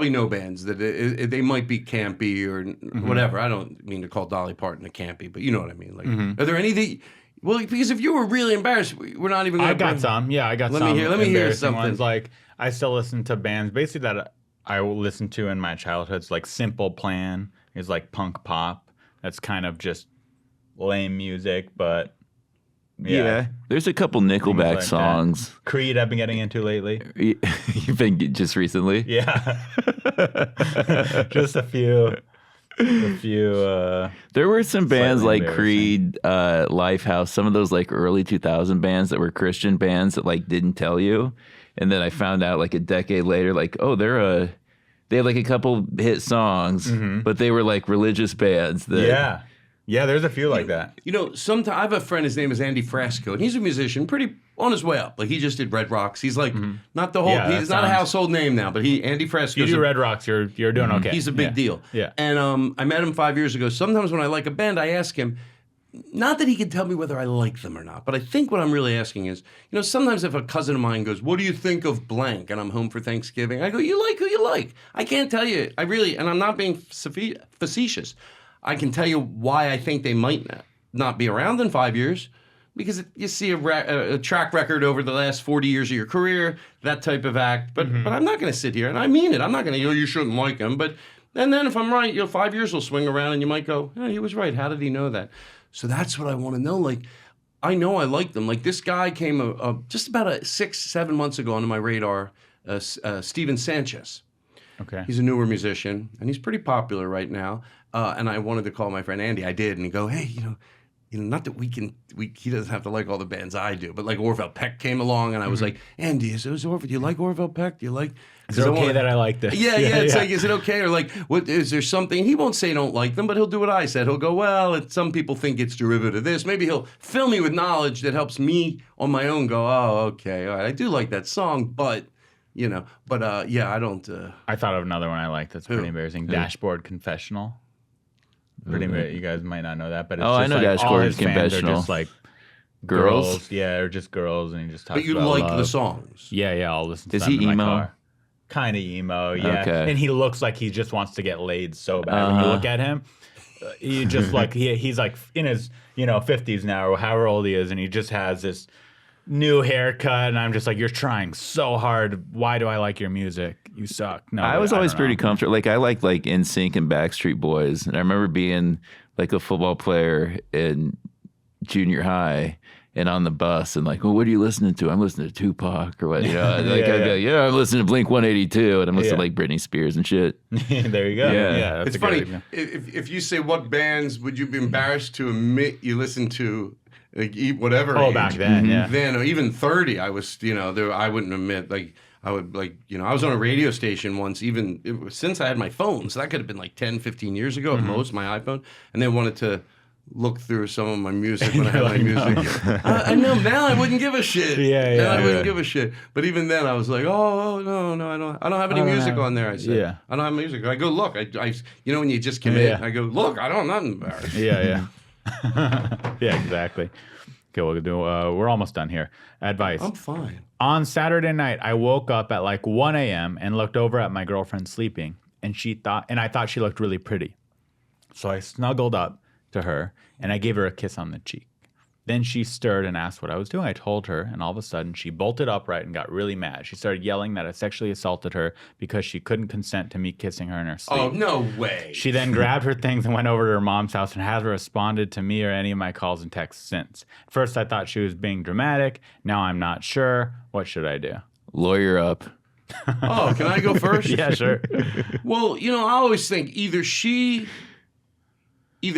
no bands that they might be campy or whatever. I don't mean to call Dolly Parton a campy, but you know what I mean. Are there any that? Well, because if you were really embarrassed, we're not even. I got some. Yeah, I got some. Let me hear embarrassing something. Ones. Like I still listen to bands basically that I listened to in my childhood. It's like Simple Plan is like punk pop. That's kind of just lame music, but. Yeah. There's a couple Nickelback like songs. That. Creed I've been getting into lately. You've been just recently? Yeah. Just a few. There were some bands like Creed, Lifehouse, some of those early 2000 bands that were Christian bands that didn't tell you. And then I found out a decade later, they had a couple hit songs, but they were religious bands. That, Yeah, there's a few like that. Sometimes I have a friend. His name is Andy Frasco, and he's a musician, pretty on his way up. He just did Red Rocks. He's not the whole. Yeah, he's not a household name now, but Andy Frasco. You do Red Rocks, you're doing okay. He's a big deal. Yeah. And I met him 5 years ago. Sometimes when I like a band, I ask him. Not that he can tell me whether I like them or not, but I think what I'm really asking is, sometimes if a cousin of mine goes, "What do you think of blank?" and I'm home for Thanksgiving, I go, "You like who you like." I can't tell you. And I'm not being facetious. I can tell you why I think they might not be around in 5 years, because you see a track record over the last 40 years of your career, that type of act. But I'm not going to sit here, and I mean it. I'm not going to, you shouldn't like him. But and then if I'm right, 5 years will swing around, and you might go, he was right. How did he know that? So that's what I want to know. Like, I know I like them. Like, this guy came just about 6-7 months ago onto my radar, Steven Sanchez. Okay. He's a newer musician, and he's pretty popular right now. And I wanted to call my friend Andy. I did, and he go, hey, not that he doesn't have to like all the bands I do, but like Orville Peck came along, and I was like, Andy, do you like Orville Peck? Do you like? Is it okay that I like this? Yeah. It's like, is it okay? Or like, what is there something? He won't say he don't like them, but he'll do what I said. He'll go, well, some people think it's derivative of this. Maybe he'll fill me with knowledge that helps me on my own go, oh, okay, all right, I do like that song, but. I don't. I thought of another one I like that's pretty embarrassing. Dashboard Confessional. Pretty you guys might not know that, but it's just I know like all Dashboard his fans are Confessional. just like Girls? Yeah, or just girls, and he just talks But you about like love. the songs. Yeah, I'll listen to Is them he in my emo? car. Kind of emo, yeah. Okay. And he looks like he just wants to get laid so bad. When you look at him, he just like he's like in his 50s now or however old he is, and he just has this new haircut, and I'm just like, you're trying so hard. Why do I like your music? You suck. No, I but was always don't pretty know. comfortable. Like I liked like NSYNC and Backstreet Boys, and I remember being like a football player in junior high and on the bus, and like, well, what are you listening to? I'm listening to Tupac or what? Like I'd be like, I'm listening to Blink 182, and I'm listening to like Britney Spears and shit. There you go. Yeah. That's It's a funny. good- If you say what bands would you be embarrassed to admit you listen to, like whatever. Oh, age, back then, yeah. Then or even 30, I was I wouldn't admit like. I would I was on a radio station once, since I had my phone, so that could have been like 10, 15 years ago at most, my iPhone, and they wanted to look through some of my music when I had my music. I know, now I wouldn't give a shit. Now I wouldn't give a shit. But even then I was like, no, I don't have any music on there, I said. Yeah. I don't have music. I go, look, I when you just commit, I go, look, I'm not embarrassed. Yeah. Yeah, exactly. Okay, we're almost done here. Advice. I'm fine. On Saturday night, I woke up at like 1 a.m. and looked over at my girlfriend sleeping, and I thought she looked really pretty. So I snuggled up to her and I gave her a kiss on the cheek. Then she stirred and asked what I was doing. I told her, and all of a sudden she bolted upright and got really mad. She started yelling that I sexually assaulted her because she couldn't consent to me kissing her in her sleep. Oh, no way. She then grabbed her things and went over to her mom's house and hasn't responded to me or any of my calls and texts since. First, I thought she was being dramatic. Now I'm not sure. What should I do? Lawyer up. Oh, can I go first? Yeah, sure. Well, I always think either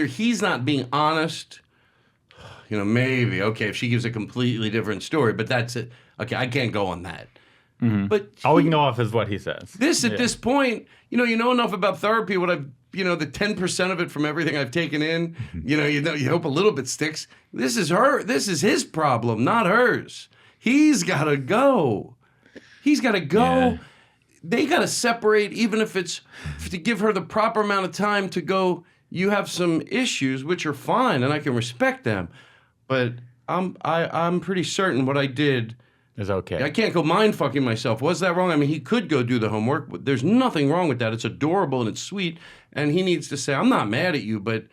he's not being honest. Maybe, okay, if she gives a completely different story, but that's it. Okay, I can't go on that. Mm-hmm. But All we can go off is what he says. this point, you know enough about therapy, what I've, the 10% of it from everything I've taken in, you hope a little bit sticks. This is his problem, not hers. He's got to go. Yeah. They got to separate, even if it's to give her the proper amount of time to go, you have some issues, which are fine, and I can respect them. But I'm pretty certain what I did. Is okay. I can't go mind fucking myself. Was that wrong? I mean, he could go do the homework. But there's nothing wrong with that. It's adorable and it's sweet. And he needs to say, I'm not mad at you, but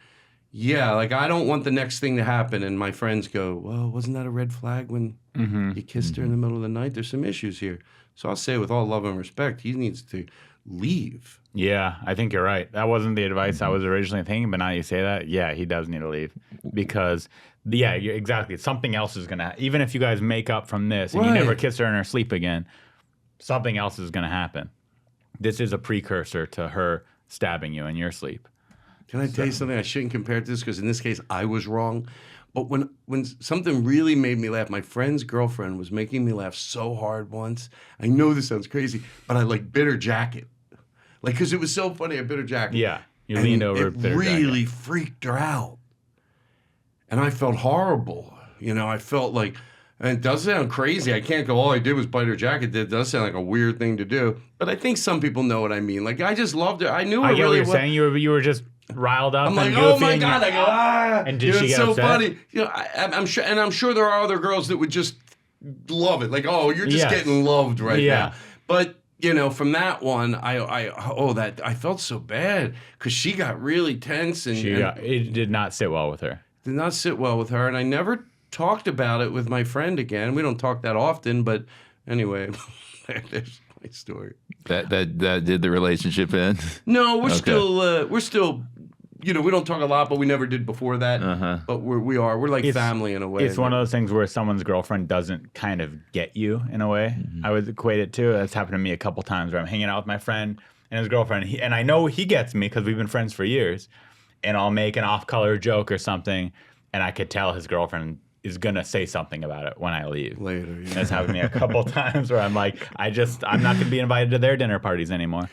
yeah, like I don't want the next thing to happen. And my friends go, well, wasn't that a red flag when you kissed her in the middle of the night? There's some issues here. So I'll say with all love and respect, he needs to leave. Yeah, I think you're right. That wasn't the advice I was originally thinking, but now you say that, yeah, he does need to leave because, exactly. Something else is gonna. Even if you guys make up from this and you never kiss her in her sleep again, something else is gonna happen. This is a precursor to her stabbing you in your sleep. Can I tell you something? I shouldn't compare it to this because in this case I was wrong. But when something really made me laugh, my friend's girlfriend was making me laugh so hard once. I know this sounds crazy, but I bit her jacket. Like, because it was so funny, I bit her jacket. Yeah, you leaned over. It really freaked her out. And I felt horrible. I felt like, and it does sound crazy. I can't go, all I did was bite her jacket. It does sound like a weird thing to do. But I think some people know what I mean. Like, I just loved her. I knew her I get really what you're well. saying. You were just riled up. I'm and like, goofy oh my and God. I go, ah. And did she it's get so upset? funny. I'm sure, and I'm sure there are other girls that would just love it. Like, oh, you're just getting loved right now. But, from that one, I felt so bad because she got really tense and it did not sit well with her. did not sit well with her. And I never talked about it with my friend again. We don't talk that often, but anyway, there's my story. That did the relationship end? No, we're still, you know, we don't talk a lot, but we never did before that. But we're like family in a way. It's one of those things where someone's girlfriend doesn't kind of get you in a way. I would equate it to. That's happened to me a couple times where I'm hanging out with my friend and his girlfriend, and I know he gets me because we've been friends for years, and I'll make an off-color joke or something, and I could tell his girlfriend is gonna say something about it when I leave. Later, yeah. That's happened to me a couple times where I'm like, I'm not gonna be invited to their dinner parties anymore.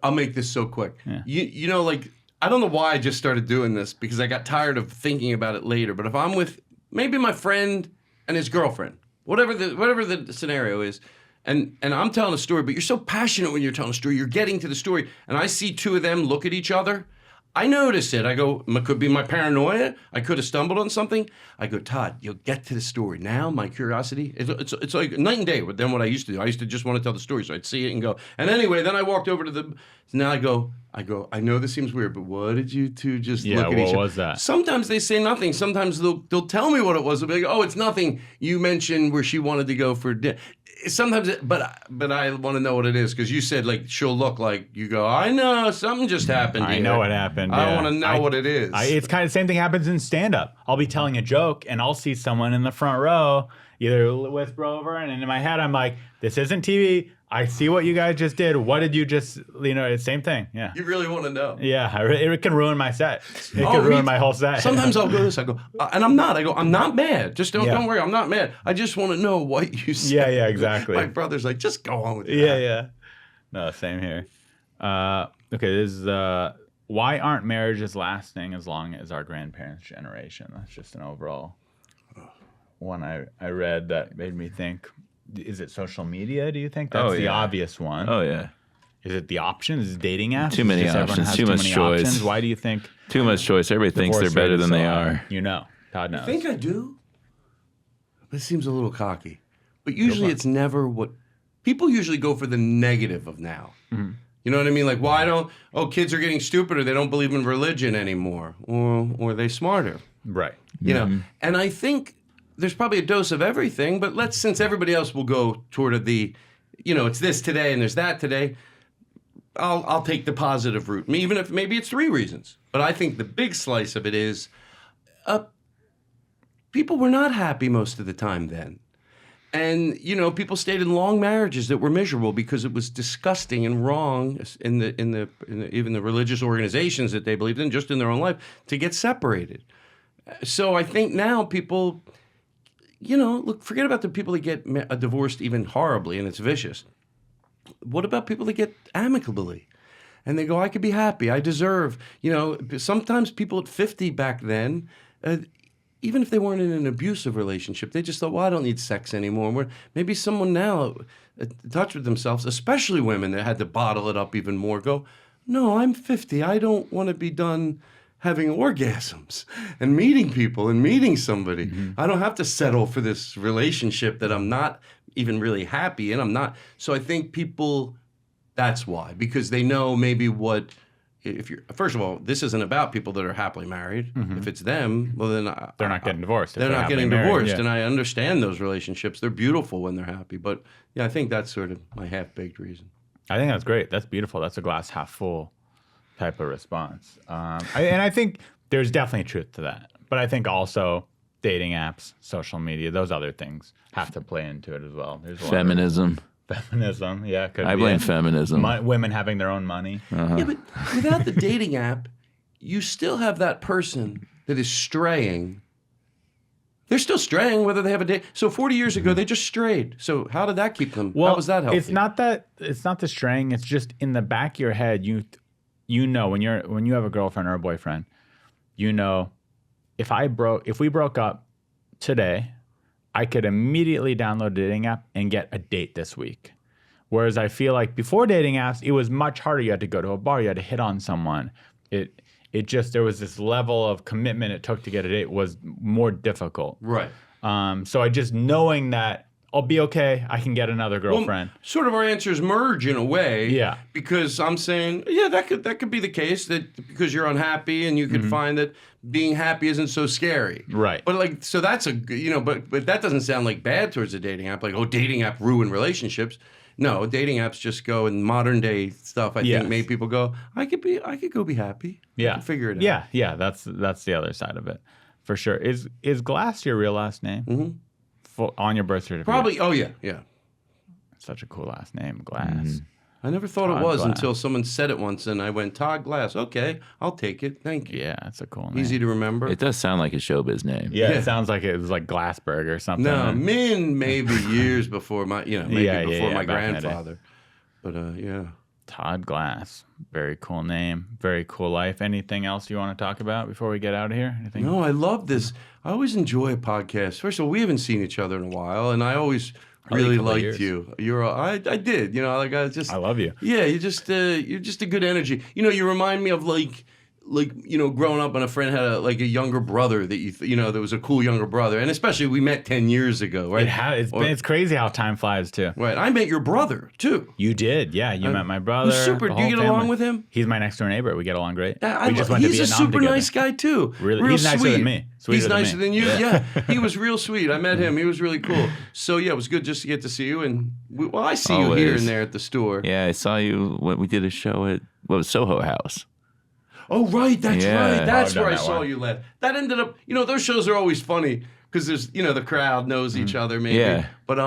I'll make this so quick. Yeah. You know, like, I don't know why I just started doing this because I got tired of thinking about it later. But if I'm with maybe my friend and his girlfriend, whatever the scenario is, and I'm telling a story, but you're so passionate when you're telling a story, you're getting to the story, and I see two of them look at each other, I notice it. I go, it could be my paranoia. I could have stumbled on something. I go, Todd, you'll get to the story. Now, my curiosity, it's like night and day than what I used to do. I used to just want to tell the story, so I'd see it and go. And anyway, then I walked over to the, now I go, I know this seems weird, but what did you two just look at each other? What was that? Sometimes they say nothing. Sometimes they'll tell me what it was. They'll be like, oh, it's nothing. You mentioned where she wanted to go for dinner. Sometimes, but I want to know what it is because you said like she'll look like you go. I know something just happened. I here. know what happened. I yeah. want to know what it is. It's kind of the same thing happens in stand-up. I'll be telling a joke and I'll see someone in the front row either whisper over, and in my head I'm like, "This isn't TV. I see what you guys just did. What did you just? You know, it's the same thing. Yeah. You really want to know? Yeah, it can ruin my set. It can ruin my whole set. Sometimes I'll go this. I go, and I'm not. I go, I'm not mad. Just don't worry. I'm not mad. I just want to know what you said. Yeah, exactly. My brother's like, just go on with that. Yeah. No, same here. Okay, this is why aren't marriages lasting as long as our grandparents' generation? That's just an overall one I read that made me think. Is it social media, do you think? That's the obvious one. Oh, yeah. Is it the options? Is it dating apps? Too many Just everyone options. has Too much many choice. Options? Why do you think? Too much choice. Everybody thinks they're divorce better rate is than they so high? are. You know. Todd knows. I think I do. This seems a little cocky. But usually it's never what... People usually go for the negative of now. Mm-hmm. You know what I mean? Like, kids are getting stupider. They don't believe in religion anymore. Or they smarter. Right. You know? And I think there's probably a dose of everything, but since everybody else will go toward the, you know, it's this today and there's that today, I'll take the positive route, even if maybe it's 3 reasons. But I think the big slice of it is people were not happy most of the time then. And, you know, people stayed in long marriages that were miserable because it was disgusting and wrong in even the religious organizations that they believed in, just in their own life, to get separated. So I think now people... You know, look, forget about the people that get divorced even horribly and it's vicious. What about people that get amicably? And they go, I could be happy. I deserve, you know, sometimes people at 50 back then, even if they weren't in an abusive relationship, they just thought, well, I don't need sex anymore. Maybe someone now in touch with themselves, especially women that had to bottle it up even more, go, no, I'm 50. I don't want to be done having orgasms and meeting people and meeting somebody. Mm-hmm. I don't have to settle for this relationship that I'm not even really happy in. I'm not. So I think people, that's why, because they know maybe what, if you're, first of all, this isn't about people that are happily married. Mm-hmm. If it's them, well then they're not getting divorced. They're not getting divorced. And I understand those relationships. They're beautiful when they're happy. But yeah, I think that's sort of my half-baked reason. I think that's great. That's beautiful. That's a glass half full type of response. And I think there's definitely truth to that. But I think also dating apps, social media, those other things have to play into it as well. There's Feminism. Feminism, yeah. I blame feminism. Women having their own money. Uh-huh. Yeah, but without the dating app, you still have that person that is straying. They're still straying whether they have a date. So 40 years ago, they just strayed. So how did that keep them? Well, how was that healthy? It's not the straying. It's just in the back of your head, you know when you have a girlfriend or a boyfriend, you know, if we broke up today, I could immediately download a dating app and get a date this week. Whereas I feel like before dating apps, it was much harder. You had to go to a bar, you had to hit on someone. It just, there was this level of commitment it took to get a date was more difficult. Right. So I just knowing that I'll be okay. I can get another girlfriend. Well, sort of our answers merge in a way. Yeah. Because I'm saying, yeah, that could be the case, that because you're unhappy and you could find that being happy isn't so scary. Right. But like, so that's but that doesn't sound like bad towards a dating app. Like, oh, dating app ruin relationships. No, dating apps just go in modern day stuff. I think made people go, I could go be happy. Yeah. I could figure it out. Yeah. Yeah. That's the other side of it, for sure. Is Glass your real last name? Mm-hmm. On your birth certificate? Probably. Oh yeah. Yeah. Such a cool last name, Glass. I never thought Todd it was Glass. until someone said it once, and I went, Todd Glass. Okay, I'll take it. Thank you. Yeah, it's a cool name. Easy to remember. It does sound like a showbiz name. Yeah, it sounds like it was like Glassberg or something. No, maybe years before my, before my back in the day. grandfather. But yeah. Todd Glass. Very cool name. Very cool life. Anything else you want to talk about before we get out of here? Anything? No, I love this. I always enjoy a podcast. First of all, we haven't seen each other in a while, and I always really couple liked years. you. I did. I love you. Yeah, you're just a good energy. You remind me of like growing up, and a friend had a younger brother that there was a cool younger brother, and especially we met 10 years ago, right? It's crazy how time flies too. Right. I met your brother too. You did, yeah. You met my brother. He's super. the Do you whole get along family. with him? He's my next door neighbor. We get along great. Yeah, we just went to he's a Vietnam super together. nice guy too. Really, real he's nicer sweet. than me. Sweeter He's than nicer me. than you. Yeah, he was real sweet. I met him. He was really cool. So yeah, it was good just to get to see you. And I see you here and there at the store. Yeah, I saw you when we did a show at Soho House. Oh right, that's Yeah. right. That's I've where I done that saw one. you last. That ended up. Those shows are always funny because there's the crowd knows each other maybe. Yeah. But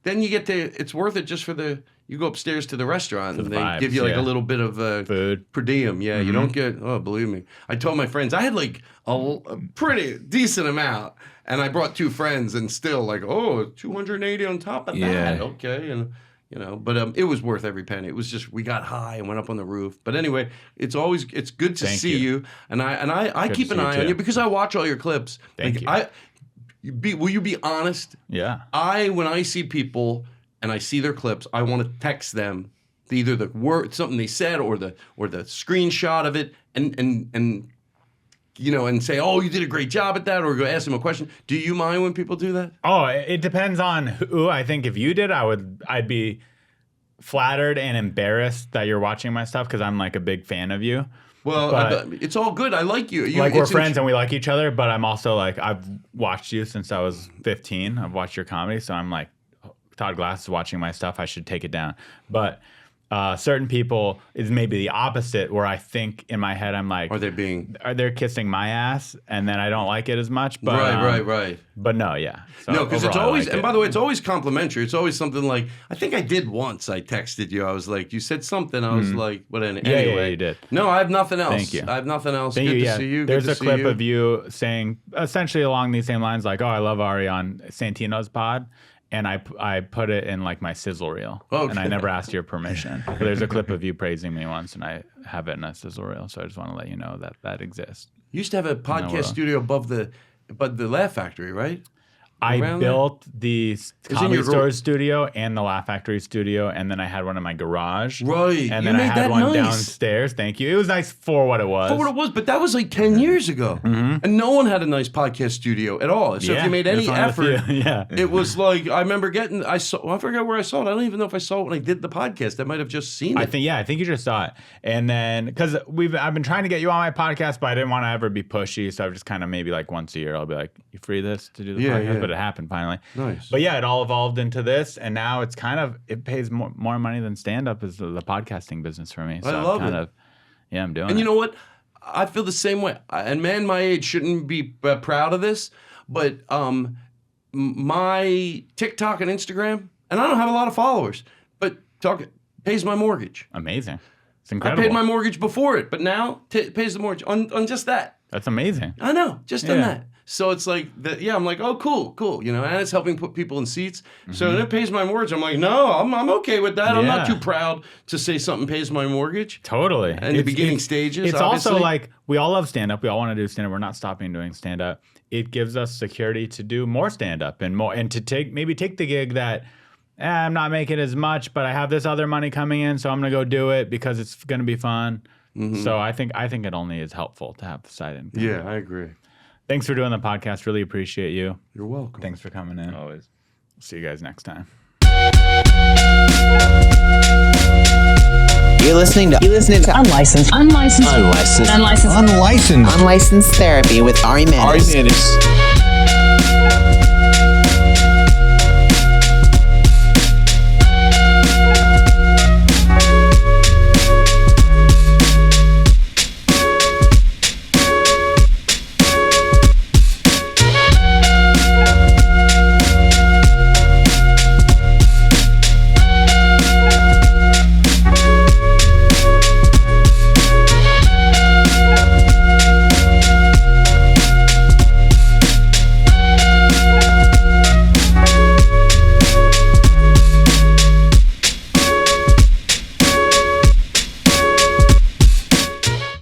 then you get to. It's worth it just for the. You go upstairs to the restaurant and the they vibes, give you like yeah. a little bit of Food. per diem. Yeah, you don't get. Oh, believe me. I told my friends I had like a pretty decent amount, and I brought 2 friends, and still like 280 on top of that. Yeah. Okay, and. But it was worth every penny. It was just we got high and went up on the roof. But anyway, it's good to Thank see you. And I Good keep to an see you eye on too. you because I watch all your clips. Thank you. Will you be honest? Yeah. When I see people and I see their clips, I want to text them either the word something they said or the screenshot of it and say, oh, you did a great job at that, or go ask them a question. Do you mind when people do that? Oh, it depends on who. I think if you did, I'd be flattered and embarrassed that you're watching my stuff because I'm like a big fan of you. Well, But- it's all good. I like you. We're friends and we like each other, but I'm also like, I've watched you since I was 15. I've watched your comedy, so I'm like, Todd Glass is watching my stuff. I should take it down. But certain people is maybe the opposite, where I think in my head I'm like, Are they kissing my ass, and then I don't like it as much. But right. But no, yeah. So No, because it's overall, I always, like and it. by the way, it's always complimentary. It's always something like, I think I did once. I texted you. I was like, you said something. I was like, but anyway. Yeah, you did. No, I have nothing else. Thank you. I have nothing else. Thank Good you, to yeah. see you. There's Good a to see clip you. of you saying essentially along these same lines, like, "Oh, I love Ari on Santino's pod," and I put it in like my sizzle reel, Okay. and I never asked your permission. But there's a clip of you praising me once, and I have it in a sizzle reel, so I just want to let you know that exists. You used to have a podcast studio above the Laugh Factory, right? I Around there? built the in Comedy your Store studio and the Laugh Factory studio, and then I had one in my garage. Right. And You then I made had that one nice. downstairs. Thank you. It was nice for what it was. For what it was, but that was like 10 years ago. And no one had a nice podcast studio at all. So if Yeah, you made it any was one of the effort, few. Yeah. it was like, I remember I forgot where I saw it. I don't even know if I saw it when I did the podcast. I might have just seen it. I think you just saw it, and then because I've been trying to get you on my podcast, but I didn't want to ever be pushy, so I've just kind of maybe like once a year I'll be like, "You free this to do the Yeah, podcast?" yeah. But it happened finally. Nice. But yeah, it all evolved into this, and now it's kind of it pays more money than stand up is the podcasting business for me. So I love I'm kind it. of I'm doing. And it. you know what? I feel the same way. And man, my age shouldn't be proud of this, but my TikTok and Instagram, and I don't have a lot of followers, but pays my mortgage. Amazing. It's I incredible. paid my mortgage before it, but now pays the mortgage on just that. That's amazing. I know, just on Yeah. that. So it's like, I'm like, oh, cool, and it's helping put people in seats. So Mm-hmm. when it pays my mortgage, I'm like, no, I'm okay with that. I'm not Yeah. too proud to say something pays my mortgage. Totally. In the beginning stages, It's obviously. also like we all love stand up. We all want to do stand up. We're not stopping doing stand up. It gives us security to do more stand up and to take the gig that I'm not making as much, but I have this other money coming in, so I'm gonna go do it because it's gonna be fun. So I think it only is helpful to have the side income. Yeah, I agree. Thanks for doing the podcast. Really appreciate you. You're welcome. Thanks for coming in. Always. See you guys next time. You're listening to Unlicensed Therapy with Ari Mannis. Unlicensed Therapy with Ari Mannis.